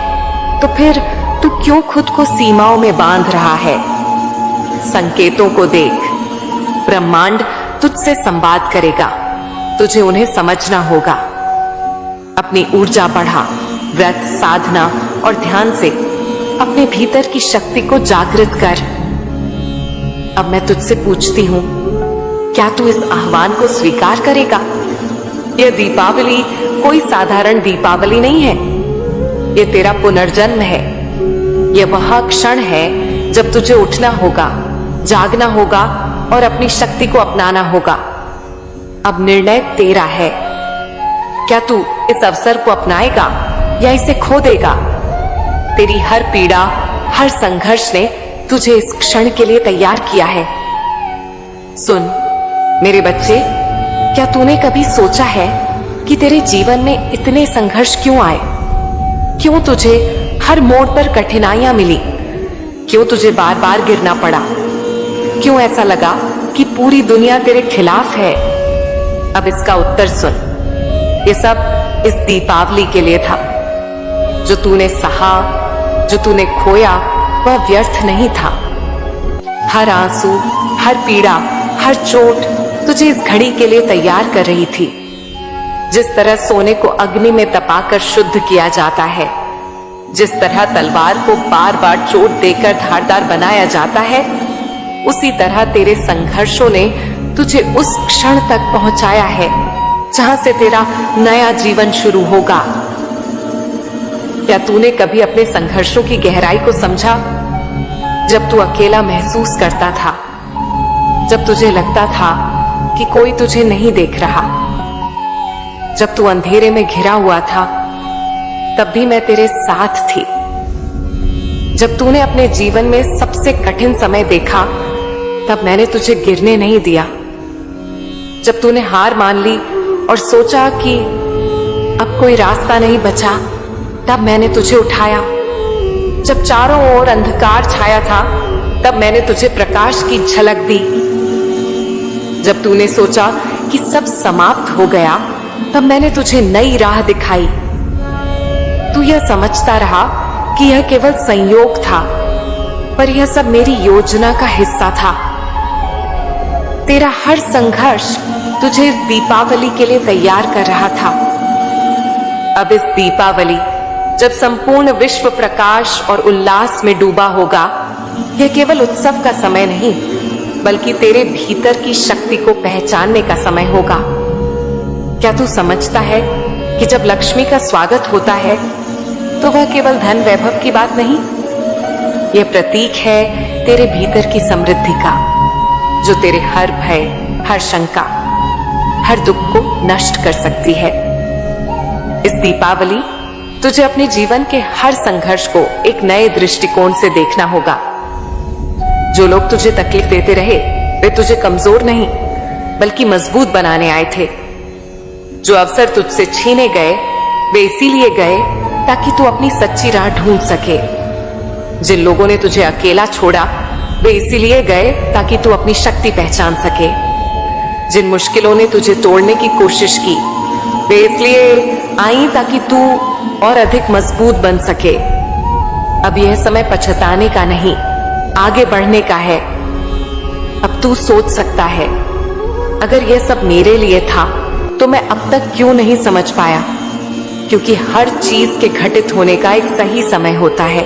तो फिर तू क्यों खुद को सीमाओं में बांध रहा है? संकेतों को देख, ब्रह्मांड तुझसे संवाद करेगा, तुझे उन्हें समझना होगा। अपनी ऊर्जा बढ़ा, व्रत, साधना और ध्यान से अपने भीतर की शक्ति को जागृत कर। अब मैं तुझसे पूछती हूं, क्या तू इस आह्वान को स्वीकार करेगा? यह दीपावली कोई साधारण दीपावली नहीं है, यह तेरा पुनर्जन्म है। यह वह क्षण है जब तुझे उठना होगा, जागना होगा और अपनी शक्ति को अपनाना होगा। अब निर्णय तेरा है। क्या तू इस अवसर को अपनाएगा या इसे खो देगा? तेरी हर पीड़ा, हर संघर्ष ने तुझे इस क्षण के लिए तैयार किया है। सुन मेरे बच्चे, क्या तूने कभी सोचा है कि तेरे जीवन में इतने संघर्ष क्यों आए? क्यों तुझे हर मोड़ पर कठिनाइयां मिली? क्यों तुझे बार बार गिरना पड़ा? क्यों ऐसा लगा कि पूरी दुनिया तेरे खिलाफ है? अब इसका उत्तर सुन। ये सब इस दीपावली के लिए था। जो तूने सहा, जो तूने खोया, वह व्यर्थ नहीं था। हर आंसू, हर पीड़ा, हर चोट तुझे इस घड़ी के लिए तैयार कर रही थी। जिस तरह सोने को अग्नि में तपाकर शुद्ध किया जाता है, जिस तरह तलवार को बार बार चोट देकर धारदार बनाया जाता है, उसी तरह तेरे संघर्षों ने तुझे उस क्षण तक पहुंचाया है जहां से तेरा नया जीवन शुरू होगा। क्या तूने कभी अपने संघर्षों की गहराई को समझा? जब तू अकेला महसूस करता था, जब तुझे लगता था कि कोई तुझे नहीं देख रहा, जब तू अंधेरे में घिरा हुआ था, तब भी मैं तेरे साथ थी। जब तूने अपने जीवन में सबसे कठिन समय देखा, तब मैंने तुझे गिरने नहीं दिया। जब तूने हार मान ली और सोचा कि अब कोई रास्ता नहीं बचा, तब मैंने तुझे उठाया। जब चारों ओर अंधकार छाया था, तब मैंने तुझे प्रकाश की झलक दी। जब तूने सोचा कि सब समाप्त हो गया, तब मैंने तुझे नई राह दिखाई। तू यह समझता रहा कि यह केवल संयोग था, पर यह सब मेरी योजना का हिस्सा था। तेरा हर संघर्ष तुझे इस दीपावली के लिए तैयार कर रहा था। अब इस दीपावली जब संपूर्ण विश्व प्रकाश और उल्लास में डूबा होगा, यह केवल उत्सव का समय नहीं बल्कि तेरे भीतर की शक्ति को पहचानने का समय होगा। क्या तू समझता है कि जब लक्ष्मी का स्वागत होता है तो वह केवल धन वैभव की बात नहीं, यह प्रतीक है तेरे भीतर की समृद्धि का, जो तेरे हर भय, हर शंका, हर दुख को नष्ट कर सकती है। इस दीपावली तुझे अपने जीवन के हर संघर्ष को एक नए दृष्टिकोण से देखना होगा। जो लोग तुझे तकलीफ देते रहे वे तुझे कमजोर नहीं बल्कि मजबूत बनाने आए थे। जो अवसर तुझसे छीने गए वे इसीलिए गए ताकि तू अपनी सच्ची राह ढूंढ सके। जिन लोगों ने तुझे अकेला छोड़ा वे इसीलिए गए ताकि तू अपनी शक्ति पहचान सके। जिन मुश्किलों ने तुझे तोड़ने की कोशिश की वे इसलिए आई ताकि तू और अधिक मजबूत बन सके। अब यह समय पछताने का नहीं, आगे बढ़ने का है। अब तू सोच सकता है, अगर यह सब मेरे लिए था तो मैं अब तक क्यों नहीं समझ पाया? क्योंकि हर चीज के घटित होने का एक सही समय होता है।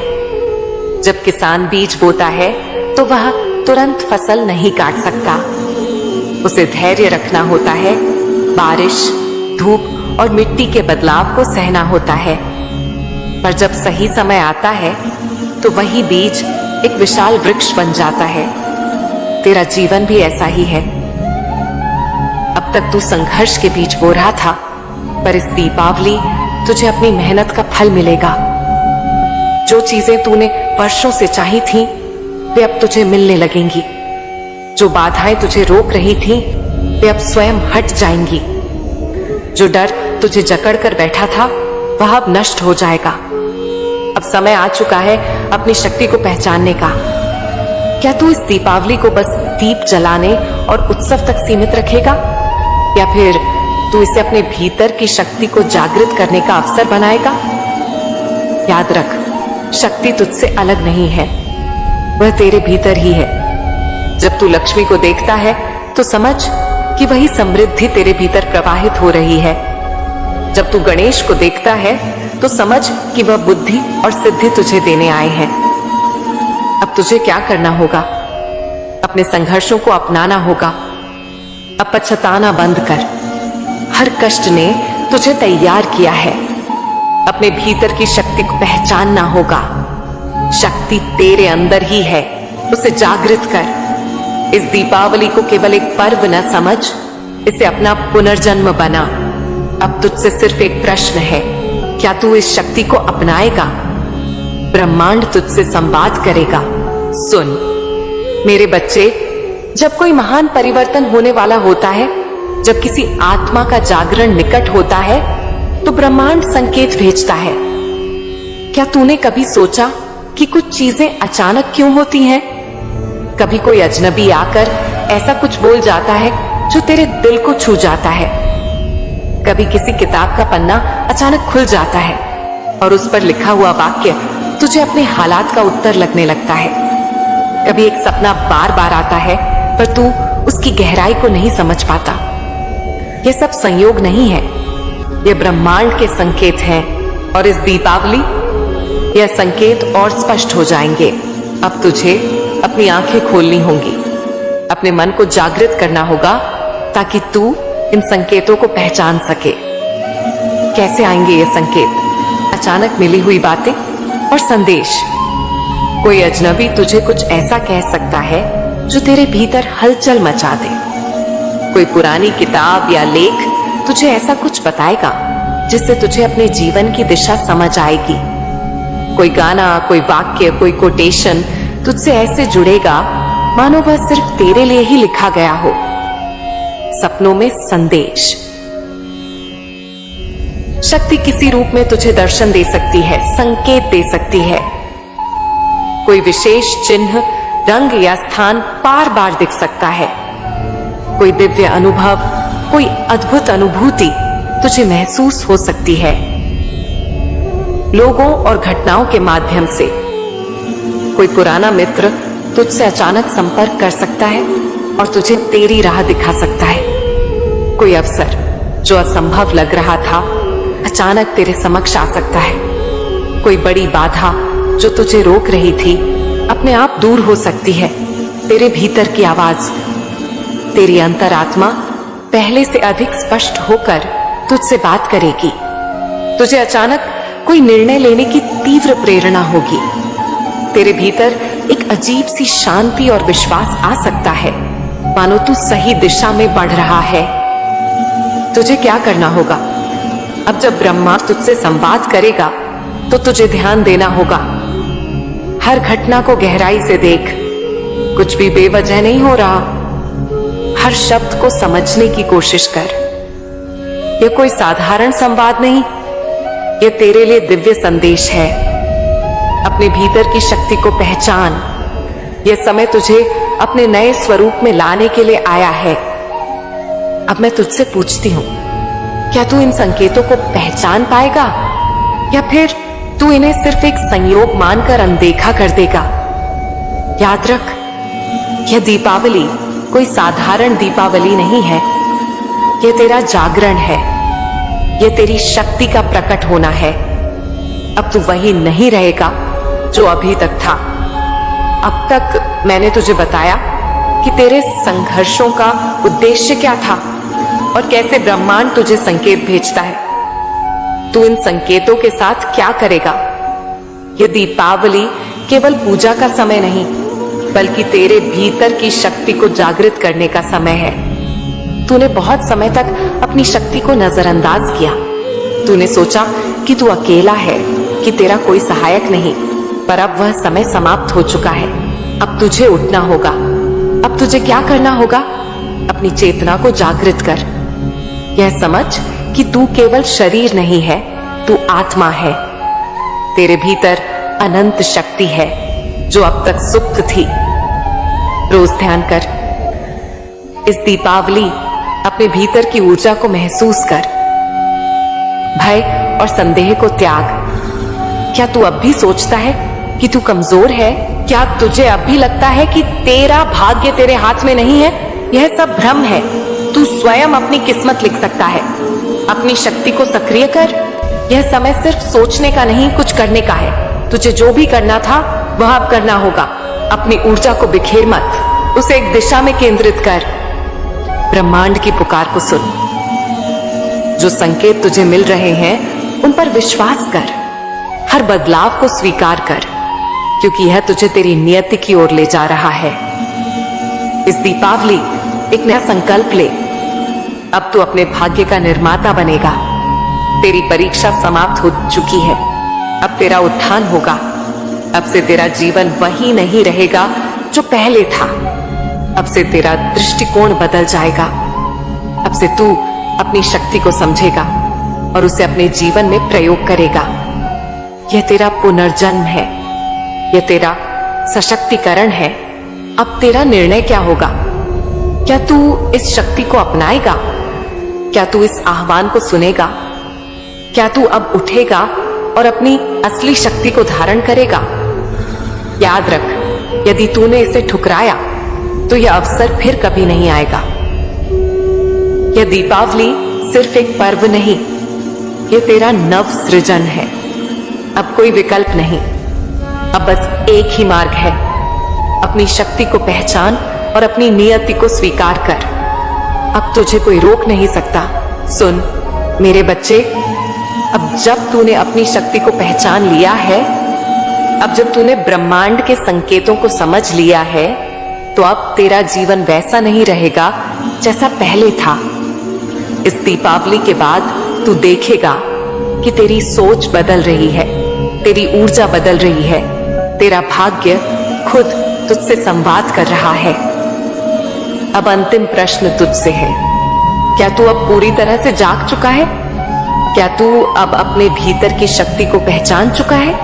जब किसान बीज बोता है तो वह तुरंत फसल नहीं काट सकता। उसे धैर्य रखना होता है, बारिश, धूप और मिट्टी के बदलाव को सहना होता है। पर जब सही समय आता है तो वही बीज एक विशाल वृक्ष बन जाता है। तेरा जीवन भी ऐसा ही है। अब तक तू संघर्ष के बीच बो रहा था, पर इस दीपावली तुझे अपनी मेहनत का फल मिलेगा। जो चीजें तूने वर्षों से चाही थीं, वे अब तुझे मिलने लगेंगी। जो बाधाएं तुझे रोक रही थीं, वे अब स्वयं हट जाएंगी। जो डर तुझे जकड़ कर बैठा था, वह अब नष्ट हो जाएगा। अब समय आ चुका है अपनी शक्ति को पहचानने का। क्या तू इस दीपावली को बस दीप जलाने और उत्सव तक सीमित रखेगा, या फिर तू इसे अपने भीतर की शक्ति को जागृत करने का अवसर बनाएगा? याद रख, शक्ति तुझसे अलग नहीं है, वह तेरे भीतर ही है। जब तू लक्ष्मी को देखता है तो समझ कि वही समृद्धि तेरे भीतर प्रवाहित हो रही है। जब तू गणेश को देखता है तो समझ कि वह बुद्धि और सिद्धि तुझे देने आए हैं। अब तुझे क्या करना होगा? अपने संघर्षों को अपनाना होगा। अब पछताना बंद कर। हर कष्ट ने तुझे तैयार किया है। अपने भीतर की शक्ति को पहचानना होगा। शक्ति तेरे अंदर ही है, उसे जागृत कर। इस दीपावली को केवल एक पर्व न समझ, इसे अपना पुनर्जन्म बना। अब तुझसे सिर्फ एक प्रश्न है, क्या तू इस शक्ति को अपनाएगा? ब्रह्मांड तुझसे संवाद करेगा। सुन मेरे बच्चे, जब कोई महान परिवर्तन होने वाला होता है, जब किसी आत्मा का जागरण निकट होता है, तो ब्रह्मांड संकेत भेजता है। क्या तूने कभी सोचा कि कुछ चीजें अचानक क्यों होती हैं? कभी कोई अजनबी आकर ऐसा कुछ बोल जाता है जो तेरे दिल को छू जाता है। कभी किसी किताब का पन्ना अचानक खुल जाता है और उस पर लिखा हुआ वाक्य तुझे अपने हालात का उत्तर लगने लगता है। कभी एक सपना बार बार आता है पर तू उसकी गहराई को नहीं समझ पाता। यह सब संयोग नहीं है, यह ब्रह्मांड के संकेत हैं, और इस दीपावली यह संकेत और स्पष्ट हो जाएंगे। अब तुझे अपनी आंखें खोलनी होंगी, अपने मन को जागृत करना होगा ताकि तू इन संकेतों को पहचान सके। कैसे आएंगे ये संकेत? अचानक मिली हुई बातें और संदेश। कोई अजनबी तुझे कुछ ऐसा कह सकता है जो तेरे भीतर हलचल मचा दे। कोई पुरानी किताब या लेख तुझे ऐसा कुछ बताएगा जिससे तुझे अपने जीवन की दिशा समझ आएगी। कोई गाना, कोई वाक्य, कोई कोटेशन तुझसे ऐसे जुड़ेगा मानो वह सिर्फ तेरे लिए ही लिखा गया हो। सपनों में संदेश। शक्ति किसी रूप में तुझे दर्शन दे सकती है, संकेत दे सकती है। कोई विशेष चिन्ह, रंग या स्थान बार बार दिख सकता है। कोई दिव्य अनुभव, कोई अद्भुत अनुभूति तुझे महसूस हो सकती है। लोगों और घटनाओं के माध्यम से कोई पुराना मित्र तुझसे अचानक संपर्क कर सकता है और तुझे तेरी राह दिखा सकता है। कोई अवसर जो असंभव लग रहा था अचानक तेरे समक्ष आ सकता है। कोई बड़ी बाधा जो तुझे रोक रही थी अपने आप दूर हो सकती है। तेरे भीतर की आवाज, तेरी अंतरात्मा पहले से अधिक स्पष्ट होकर तुझसे बात करेगी। तुझे अचानक कोई निर्णय लेने की तीव्र प्रेरणा होगी। तेरे भीतर एक अजीब सी शांति और विश्वास आ सकता है, मानो तू सही दिशा में बढ़ रहा है। तुझे क्या करना होगा? अब जब ब्रह्मा तुझसे संवाद करेगा तो तुझे ध्यान देना होगा। हर घटना को गहराई से देख, कुछ भी बेवजह नहीं हो रहा। हर शब्द को समझने की कोशिश कर। यह कोई साधारण संवाद नहीं, यह तेरे लिए दिव्य संदेश है। अपने भीतर की शक्ति को पहचान। यह समय तुझे अपने नए स्वरूप में लाने के लिए आया है। अब मैं तुझसे पूछती हूं, क्या तू इन संकेतों को पहचान पाएगा या फिर तू इन्हें सिर्फ एक संयोग मानकर अनदेखा कर देगा? याद रख, यह दीपावली कोई साधारण दीपावली नहीं है। यह तेरा जागरण है, यह तेरी शक्ति का प्रकट होना है। अब तू वही नहीं रहेगा जो अभी तक था। अब तक मैंने तुझे बताया कि तेरे संघर्षों का उद्देश्य क्या था और कैसे ब्रह्मांड तुझे संकेत भेजता है। तू इन संकेतों के साथ क्या करेगा? यह दीपावली केवल पूजा का समय नहीं, बल्कि तेरे भीतर की शक्ति को जागृत करने का समय है। तूने बहुत समय तक अपनी शक्ति को नजरअंदाज किया। तूने सोचा कि तू अकेला है, कि तेरा कोई सहायक नहीं, पर अब वह समय समाप्त हो चुका है। अब तुझे उठना होगा। अब तुझे क्या करना होगा? अपनी चेतना को जागृत कर। यह समझ कि तू केवल शरीर नहीं है, तू आत्मा है। तेरे भीतर अनंत शक्ति है जो अब तक सुप्त थी। रोज ध्यान कर। इस दीपावली अपने भीतर की ऊर्जा को महसूस कर। भय और संदेह को त्याग। क्या तू अब भी सोचता है कि तू कमजोर है? क्या तुझे अब भी लगता है कि तेरा भाग्य तेरे हाथ में नहीं है? यह सब भ्रम है। तू स्वयं अपनी किस्मत लिख सकता है। अपनी शक्ति को सक्रिय कर। यह समय सिर्फ सोचने का नहीं, कुछ करने का है। तुझे जो भी करना था वह अब करना होगा। अपनी ऊर्जा को बिखेर मत, उसे एक दिशा में केंद्रित कर। ब्रह्मांड की पुकार को सुन। जो संकेत तुझे मिल रहे हैं उन पर विश्वास कर। हर बदलाव को स्वीकार कर, क्योंकि यह तुझे तेरी नियति की ओर ले जा रहा है। इस दीपावली एक नया संकल्प ले। अब तू अपने भाग्य का निर्माता बनेगा। तेरी परीक्षा समाप्त हो चुकी है। अब तेरा उत्थान होगा। अब से तेरा जीवन वही नहीं रहेगा जो पहले था। अब से तेरा दृष्टिकोण बदल जाएगा। अब से तू अपनी शक्ति को समझेगा और उसे अपने जीवन में प्रयोग करेगा। यह तेरा पुनर्जन्म है, यह तेरा सशक्तिकरण है। अब तेरा निर्णय क्या होगा? क्या तू इस शक्ति को अपनाएगा? क्या तू इस आह्वान को सुनेगा? क्या तू अब उठेगा और अपनी असली शक्ति को धारण करेगा? याद रख, यदि तूने इसे ठुकराया तो यह अवसर फिर कभी नहीं आएगा। यह दीपावली सिर्फ एक पर्व नहीं, यह तेरा नव सृजन है। अब कोई विकल्प नहीं, अब बस एक ही मार्ग है। अपनी शक्ति को पहचान और अपनी नियति को स्वीकार कर। अब तुझे कोई रोक नहीं सकता। सुन मेरे बच्चे, अब जब तूने अपनी शक्ति को पहचान लिया है, अब जब तूने ब्रह्मांड के संकेतों को समझ लिया है, तो अब तेरा जीवन वैसा नहीं रहेगा जैसा पहले था। इस दीपावली के बाद तू देखेगा कि तेरी सोच बदल रही है, तेरी ऊर्जा बदल रही है, तेरा भाग्य खुद तुझसे संवाद कर रहा है। अब अंतिम प्रश्न तुझसे है, क्या तू अब पूरी तरह से जाग चुका है? क्या तू अब अपने भीतर की शक्ति को पहचान चुका है?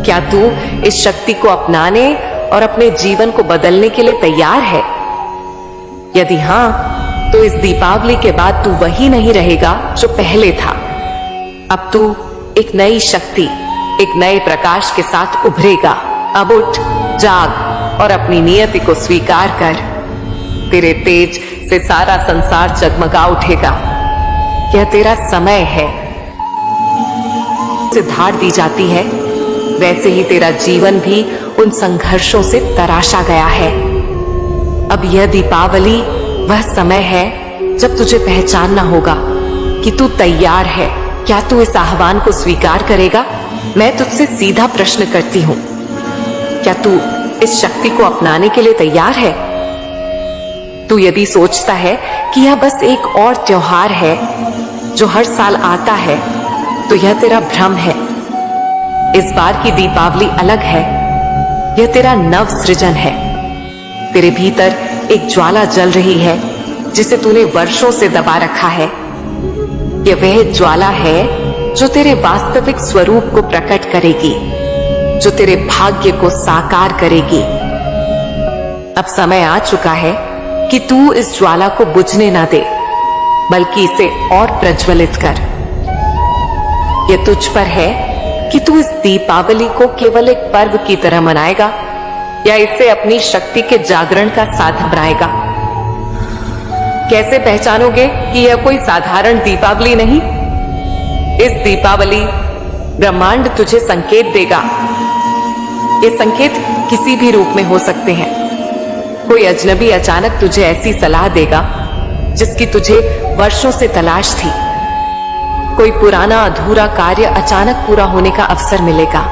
क्या तू इस शक्ति को अपनाने और अपने जीवन को बदलने के लिए तैयार है? यदि हां, तो इस दीपावली के बाद तू वही नहीं रहेगा जो पहले था। अब तू एक नई शक्ति, एक नए प्रकाश के साथ उभरेगा। अब उठ, जाग और अपनी नियति को स्वीकार कर। तेरे तेज से सारा संसार जगमगा उठेगा। यह तेरा समय है। से धार दी जाती है, वैसे ही तेरा जीवन भी उन संघर्षों से तराशा गया है। अब यह दीपावली वह समय है जब तुझे पहचानना होगा कि तू तैयार है। क्या तू इस आह्वान को स्वीकार करेगा? मैं तुझसे सीधा प्रश्न करती हूं, क्या तू इस शक्ति को अपनाने के लिए तैयार है? तू यदि सोचता है कि यह बस एक और त्योहार है जो हर साल आता है, तो यह तेरा भ्रम है। इस बार की दीपावली अलग है। यह तेरा नव सृजन है। तेरे भीतर एक ज्वाला जल रही है जिसे तूने वर्षों से दबा रखा है। यह वह ज्वाला है जो तेरे वास्तविक स्वरूप को प्रकट करेगी, जो तेरे भाग्य को साकार करेगी। अब समय आ चुका है कि तू इस ज्वाला को बुझने ना दे, बल्कि इसे और प्रज्वलित कर। यह तुझ पर है कि तू इस दीपावली को केवल एक पर्व की तरह मनाएगा या इसे अपनी शक्ति के जागरण का साधन बनाएगा। कैसे पहचानोगे कि यह कोई साधारण दीपावली नहीं? इस दीपावली ब्रह्मांड तुझे संकेत देगा। ये संकेत किसी भी रूप में हो सकते हैं। कोई अजनबी अचानक तुझे ऐसी सलाह देगा जिसकी तुझे वर्षों से तलाश थी। कोई पुराना अधूरा कार्य अचानक पूरा होने का अवसर मिलेगा।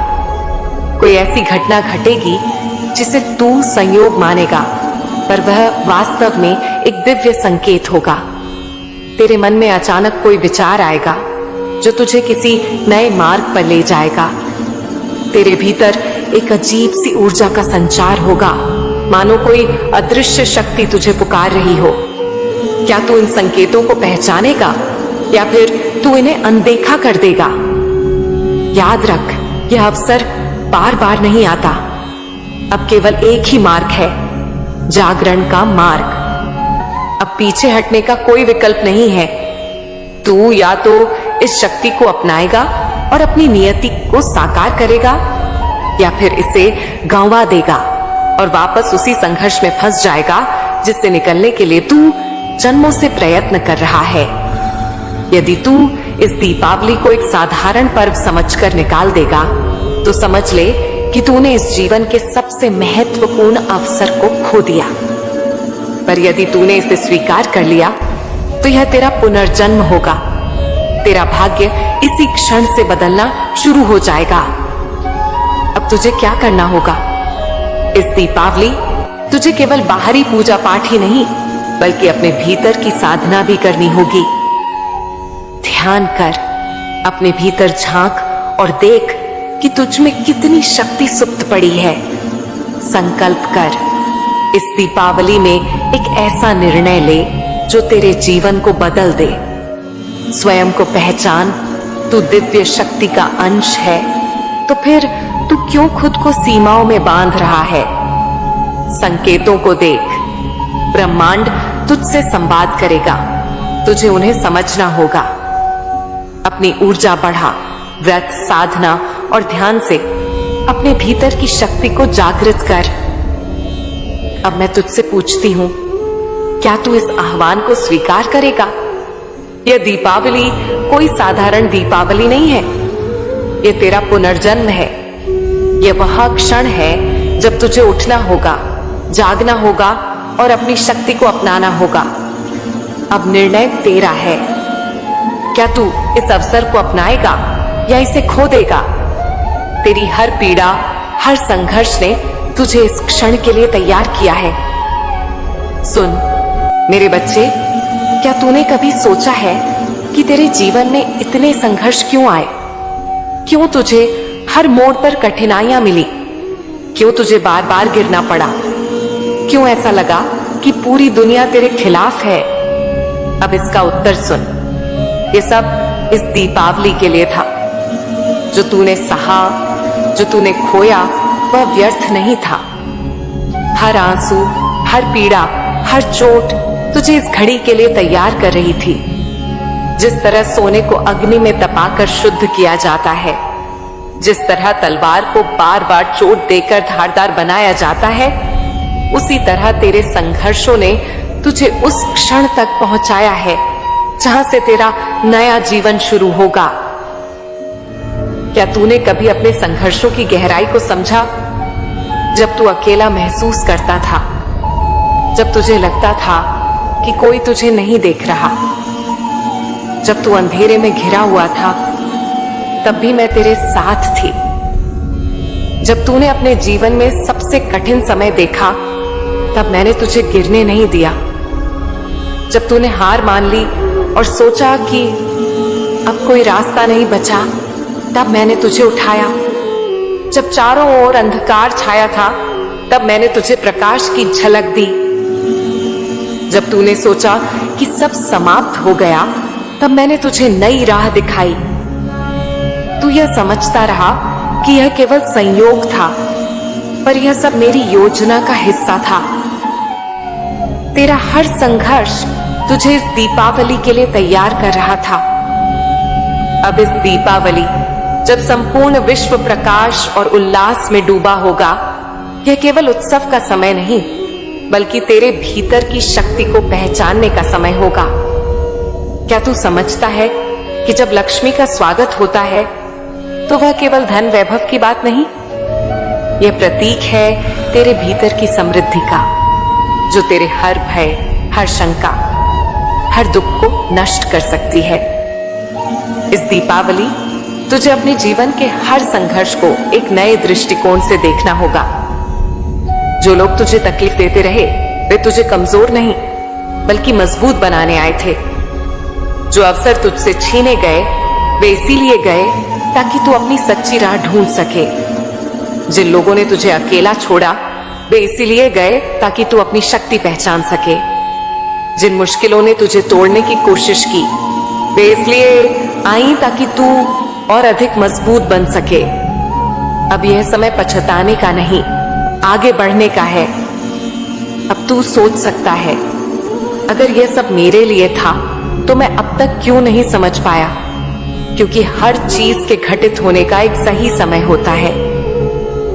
कोई ऐसी घटना घटेगी जिसे तू संयोग मानेगा, पर वह वास्तव में एक दिव्य संकेत होगा। तेरे मन में अचानक कोई विचार आएगा जो तुझे किसी नए मार्ग पर ले जाएगा। तेरे भीतर एक अजीब सी ऊर्जा का संचार होगा, मानो कोई अदृश्य शक्ति तुझे पुकार रही हो। क्या तू इन संकेतों को पहचानेगा या फिर तू इन्हें अनदेखा कर देगा? याद रख, यह अवसर बार बार नहीं आता। अब केवल एक ही मार्ग है, जागरण का मार्ग। अब पीछे हटने का कोई विकल्प नहीं है। तू या तो इस शक्ति को अपनाएगा और अपनी नियति को साकार करेगा, या फिर इसे गंवा देगा और वापस उसी संघर्ष में फंस जाएगा जिससे निकलने के लिए तू जन्मों से प्रयत्न कर रहा है। यदि तू इस दीपावली को एक साधारण पर्व समझकर निकाल देगा, तो समझ ले कि तूने इस जीवन के सबसे महत्वपूर्ण अवसर को खो दिया। पर यदि तूने इसे स्वीकार कर लिया, तो यह तेरा पुनर्जन्म होगा। तेरा भाग्य इसी क्षण से बदलना शुरू हो जाएगा। अब तुझे क्या करना होगा? इस दीपावली तुझे केवल बाहरी पूजा पाठ ही नहीं, बल्कि अपने भीतर की साधना भी करनी होगी। ध्यान कर, अपने भीतर झांक और देख कि तुझ में कितनी शक्ति सुप्त पड़ी है। संकल्प कर, इस दीपावली में एक ऐसा निर्णय ले जो तेरे जीवन को बदल दे। स्वयं को पहचान, तू दिव्य शक्ति का अंश है, तो फिर तू क्यों खुद को सीमाओं में बांध रहा है? संकेतों को देख, ब्रह्मांड तुझसे संवाद करेगा, तुझे उन्हें समझना होगा। अपनी ऊर्जा बढ़ा, व्रत, साधना और ध्यान से अपने भीतर की शक्ति को जागृत कर। अब मैं तुझसे पूछती हूं, क्या तू इस आह्वान को स्वीकार करेगा? यह दीपावली कोई साधारण दीपावली नहीं है। यह तेरा पुनर्जन्म है। यह वह क्षण है जब तुझे उठना होगा, जागना होगा और अपनी शक्ति को अपनाना होगा। अब निर्णय तेरा है। क्या तू इस अवसर को अपनाएगा या इसे खो देगा? तेरी हर पीड़ा, हर संघर्ष ने तुझे इस क्षण के लिए तैयार किया है। सुन मेरे बच्चे, क्या तूने कभी सोचा है कि तेरे जीवन में इतने संघर्ष क्यों आए? क्यों तुझे हर मोड़ पर कठिनाइयां मिली? क्यों तुझे बार बार गिरना पड़ा? क्यों ऐसा लगा कि पूरी दुनिया तेरे खिलाफ है? अब इसका उत्तर सुन। ये सब इस दीपावली के लिए था। जो तूने सहा, जो तूने खोया, वह व्यर्थ नहीं था। हर आंसू, हर पीड़ा, हर चोट तुझे इस घड़ी के लिए तैयार कर रही थी। जिस तरह सोने को अग्नि में तपाकर शुद्ध किया जाता है, जिस तरह तलवार को बार बार चोट देकर धारदार बनाया जाता है, उसी तरह तेरे संघर्षों ने तुझे उस क्षण तक पहुंचाया है जहां से तेरा नया जीवन शुरू होगा। क्या तूने कभी अपने संघर्षों की गहराई को समझा? जब तू अकेला महसूस करता था, जब तुझे लगता था कि कोई तुझे नहीं देख रहा, जब तू अंधेरे में घिरा हुआ था, तब भी मैं तेरे साथ थी। जब तूने अपने जीवन में सबसे कठिन समय देखा, तब मैंने तुझे गिरने नहीं दिया। जब तूने हार मान ली और सोचा कि अब कोई रास्ता नहीं बचा, तब मैंने तुझे उठाया। जब चारों ओर अंधकार छाया था, तब मैंने तुझे प्रकाश की झलक दी। जब तूने सोचा कि सब समाप्त हो गया, तब मैंने तुझे नई राह दिखाई। तू यह समझता रहा कि यह केवल संयोग था, पर यह सब मेरी योजना का हिस्सा था। तेरा हर संघर्ष तुझे इस दीपावली के लिए तैयार कर रहा था। अब इस दीपावली, जब संपूर्ण विश्व प्रकाश और उल्लास में डूबा होगा, यह केवल उत्सव का समय नहीं, बल्कि तेरे भीतर की शक्ति को पहचानने का समय होगा। क्या तू समझता है कि जब लक्ष्मी का स्वागत होता है, तो वह केवल धन वैभव की बात नहीं, यह प्रतीक है तेरे भीतर की समृद्धि का, जो तेरे हर भय, हर शंका, हर दुख को नष्ट कर सकती है। इस दीपावली तुझे अपने जीवन के हर संघर्ष को एक नए दृष्टिकोण से देखना होगा। जो लोग तुझे तकलीफ देते रहे, वे तुझे कमजोर नहीं, बल्कि मजबूत बनाने आए थे। जो अवसर तुझसे छीने गए, वे इसीलिए गए ताकि तू अपनी सच्ची राह ढूंढ सके। जिन लोगों ने तुझे अकेला छोड़ा, वे इसीलिए गए ताकि तू अपनी शक्ति पहचान सके। जिन मुश्किलों ने तुझे तोड़ने की कोशिश की, वे इसलिए आई ताकि तू और अधिक मजबूत बन सके। अब यह समय पछताने का नहीं, आगे बढ़ने का है। अब तू सोच सकता है, अगर यह सब मेरे लिए था, तो मैं अब तक क्यों नहीं समझ पाया? क्योंकि हर चीज के घटित होने का एक सही समय होता है।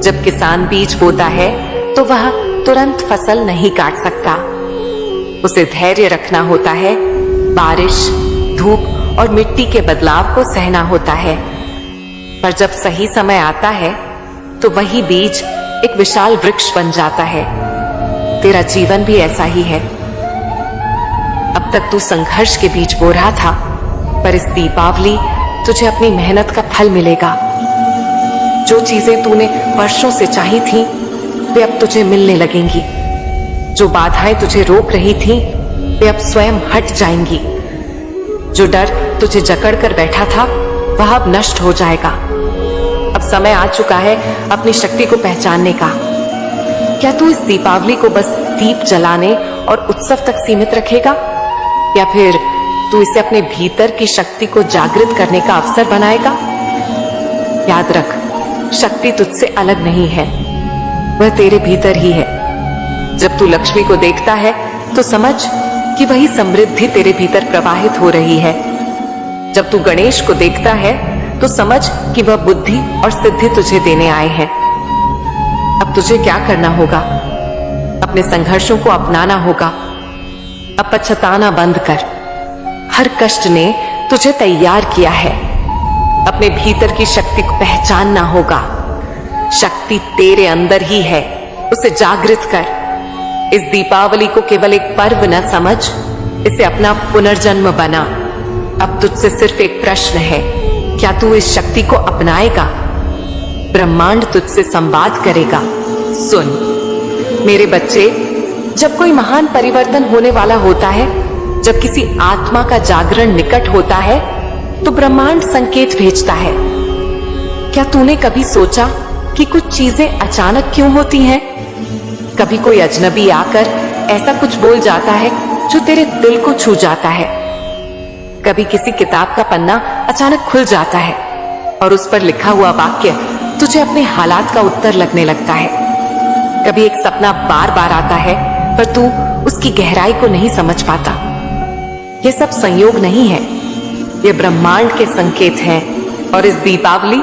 जब किसान बीज बोता है, तो वह तुरंत फसल नहीं काट सकता। उसे धैर्य रखना होता है, बारिश, धूप और मिट्टी के बदलाव को सहना होता है। पर जब सही समय आता है, तो वही बीज एक विशाल वृक्ष बन जाता है। तेरा जीवन भी ऐसा ही है। अब तक तू संघर्ष के बीज बो रहा था, पर इस दीपावली तुझे अपनी मेहनत का फल मिलेगा। जो चीजें तूने वर्षों से चाही थी, वे अब तुझे मिलने लगेंगी। जो बाधाएं तुझे रोक रही थी, वे अब स्वयं हट जाएंगी। जो डर तुझे जकड़ कर बैठा था, वह अब नष्ट हो जाएगा। अब समय आ चुका है अपनी शक्ति को पहचानने का। क्या तू इस दीपावली को बस दीप जलाने और उत्सव तक सीमित रखेगा, या फिर तू इसे अपने भीतर की शक्ति को जागृत करने का अवसर बनाएगा? याद रख, शक्ति तुझसे अलग नहीं है, वह तेरे भीतर ही है। जब तू लक्ष्मी को देखता है, तो समझ कि वही समृद्धि तेरे भीतर प्रवाहित हो रही है। जब तू गणेश को देखता है, तो समझ कि वह बुद्धि और सिद्धि तुझे देने आए हैं। अब तुझे क्या करना होगा? अपने संघर्षों को अपनाना होगा। अब पछताना बंद कर। हर कष्ट ने तुझे तैयार किया है। अपने भीतर की शक्ति को पहचानना होगा। शक्ति तेरे अंदर ही है, उसे जागृत कर। इस दीपावली को केवल एक पर्व न समझ, इसे अपना पुनर्जन्म बना। अब तुझसे सिर्फ एक प्रश्न है, क्या तू इस शक्ति को अपनाएगा? ब्रह्मांड तुझसे संवाद करेगा। सुन मेरे बच्चे, जब कोई महान परिवर्तन होने वाला होता है, जब किसी आत्मा का जागरण निकट होता है, तो ब्रह्मांड संकेत भेजता है। क्या तूने कभी सोचा कि कुछ चीजें अचानक क्यों होती हैं? कभी कोई अजनबी आकर ऐसा कुछ बोल जाता है जो तेरे दिल को छू जाता है। कभी किसी किताब का पन्ना अचानक खुल जाता है और उस पर लिखा हुआ वाक्य तुझे अपने हालात का उत्तर लगने लगता है। कभी एक सपना बार बार आता है, पर तू उसकी गहराई को नहीं समझ पाता। यह सब संयोग नहीं है, यह ब्रह्मांड के संकेत हैं, और इस दीपावली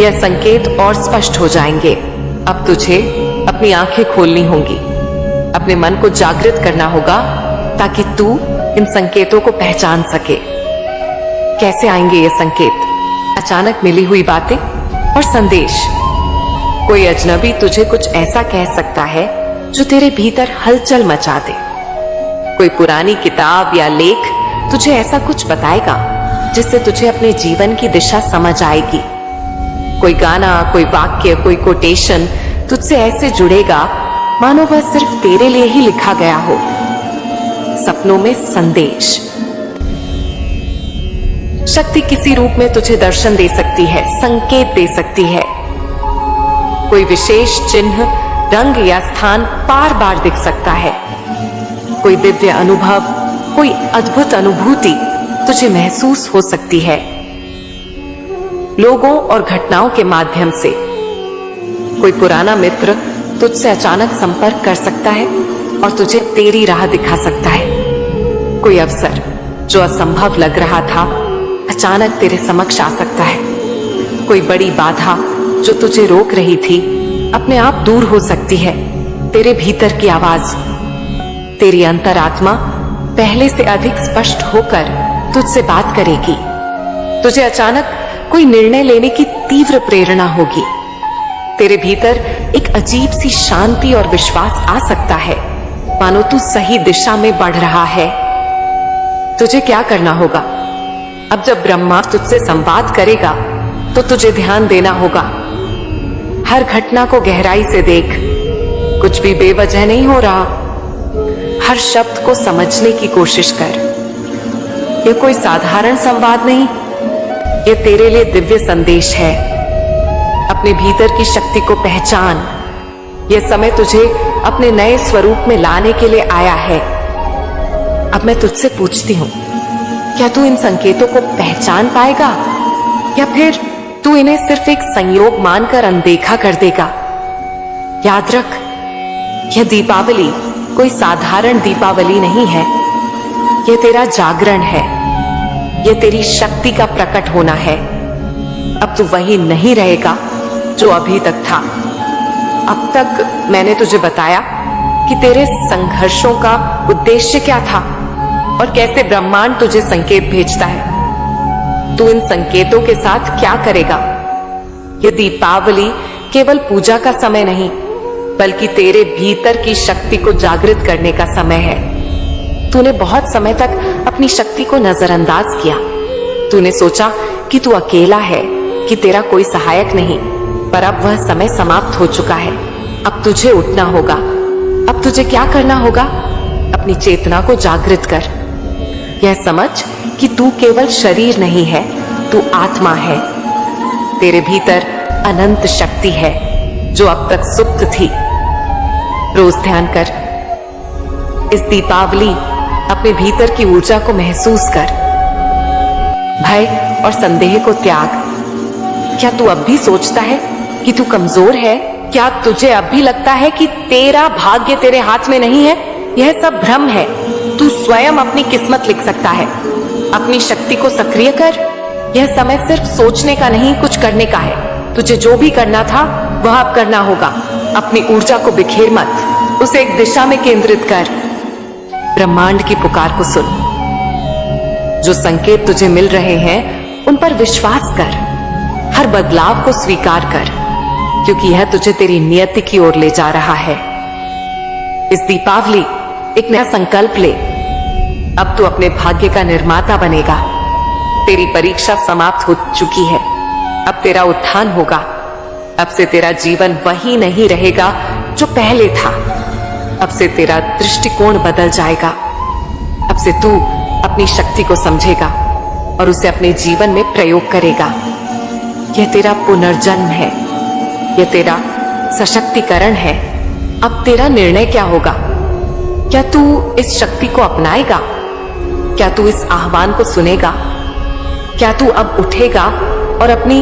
यह संकेत और स्पष्ट हो जाएंगे। अब तुझे अपनी आंखें खोलनी होंगी। अपने मन को जागृत करना होगा ताकि तू इन संकेतों को पहचान सके। कैसे आएंगे ये संकेत? अचानक मिली हुई बातें और संदेश। कोई अजनबी तुझे कुछ ऐसा कह सकता है जो तेरे भीतर हलचल मचा दे। कोई पुरानी किताब या लेख तुझे ऐसा कुछ बताएगा जिससे तुझे अपने जीवन की दिशा समझ आएगी। कोई गाना, कोई वाक्य, कोई कोटेशन तुझसे ऐसे जुड़ेगा मानो वह सिर्फ तेरे लिए ही लिखा गया हो। सपनों में संदेश। शक्ति किसी रूप में तुझे दर्शन दे सकती है, संकेत दे सकती है। कोई विशेष चिन्ह, रंग या स्थान बार बार दिख सकता है। कोई दिव्य अनुभव, कोई अद्भुत अनुभूति तुझे महसूस हो सकती है। लोगों और घटनाओं के माध्यम से कोई पुराना मित्र तुझसे अचानक संपर्क कर सकता है और तुझे तेरी राह दिखा सकता है। कोई अवसर जो असंभव लग रहा था अचानक तेरे समक्ष आ सकता है। कोई बड़ी बाधा जो तुझे रोक रही थी अपने आप दूर हो सकती है। तेरे भीतर की आवाज, तेरी अंतरात्मा पहले से अधिक स्पष्ट होकर तुझसे बात करेगी। तुझे अचानक कोई निर्णय लेने की तीव्र प्रेरणा होगी। तेरे भीतर एक अजीब सी शांति और विश्वास आ सकता है, मानो तू सही दिशा में बढ़ रहा है। तुझे क्या करना होगा? अब जब ब्रह्मा तुझसे संवाद करेगा तो तुझे ध्यान देना होगा। हर घटना को गहराई से देख, कुछ भी बेवजह नहीं हो रहा। हर शब्द को समझने की कोशिश कर। यह कोई साधारण संवाद नहीं, यह तेरे लिए दिव्य संदेश है। अपने भीतर की शक्ति को पहचान। यह समय तुझे अपने नए स्वरूप में लाने के लिए आया है। अब मैं तुझसे पूछती हूं, क्या तू इन संकेतों को पहचान पाएगा या फिर तू इन्हें सिर्फ एक संयोग मानकर अनदेखा कर देगा? याद रख, यह दीपावली कोई साधारण दीपावली नहीं है। यह तेरा जागरण है। यह तेरी शक्ति का प्रकट होना है। अब तू वही नहीं रहेगा जो अभी तक था। अब तक मैंने तुझे बताया कि तेरे संघर्षों का उद्देश्य क्या था और कैसे ब्रह्मांड तुझे संकेत भेजता है। तू इन संकेतों के साथ क्या करेगा? यह दीपावली केवल पूजा का समय नहीं, बल्कि तेरे भीतर की शक्ति को जागृत करने का समय है। तूने बहुत समय तक अपनी शक्ति को नजरअंदाज किया। तूने सोचा कि तू अकेला है, कि तेरा कोई सहायक नहीं, पर अब वह समय समाप्त हो चुका है। अब तुझे उठना होगा। अब तुझे क्या करना होगा? अपनी चेतना को जागृत कर। यह समझ कि तू केवल शरीर नहीं है, तू आत्मा है। तेरे भीतर अनंत शक्ति है जो अब तक सुप्त थी। रोज ध्यान कर। इस दीपावली अपने भीतर की ऊर्जा को महसूस कर। भय और संदेह को त्याग। क्या तू अब भी सोचता है कि तू कमजोर है? क्या तुझे अब भी लगता है कि तेरा भाग्य तेरे हाथ में नहीं है? यह सब भ्रम है। तू स्वयं अपनी किस्मत लिख सकता है। अपनी शक्ति को सक्रिय कर। यह समय सिर्फ सोचने का नहीं, कुछ करने का है। तुझे जो भी करना था वह अब करना होगा। अपनी ऊर्जा को बिखेर मत, उसे एक दिशा में केंद्रित कर। ब्रह्मांड की पुकार को सुन। जो संकेत तुझे मिल रहे हैं उन पर विश्वास कर। हर बदलाव को स्वीकार कर, क्योंकि यह तुझे तेरी नियति की ओर ले जा रहा है। इस दीपावली एक नया संकल्प ले। अब तू अपने भाग्य का निर्माता बनेगा। तेरी परीक्षा समाप्त हो चुकी है। अब तेरा उत्थान होगा। अब से तेरा जीवन वही नहीं रहेगा जो पहले था। अब से तेरा दृष्टिकोण बदल जाएगा। अब से तू अपनी शक्ति को समझेगा और उसे अपने जीवन में प्रयोग करेगा। यह तेरा पुनर्जन्म है। यह तेरा सशक्तिकरण है। अब तेरा निर्णय क्या होगा? क्या तू इस शक्ति को अपनाएगा? क्या तू इस आह्वान को सुनेगा? क्या तू अब उठेगा और अपनी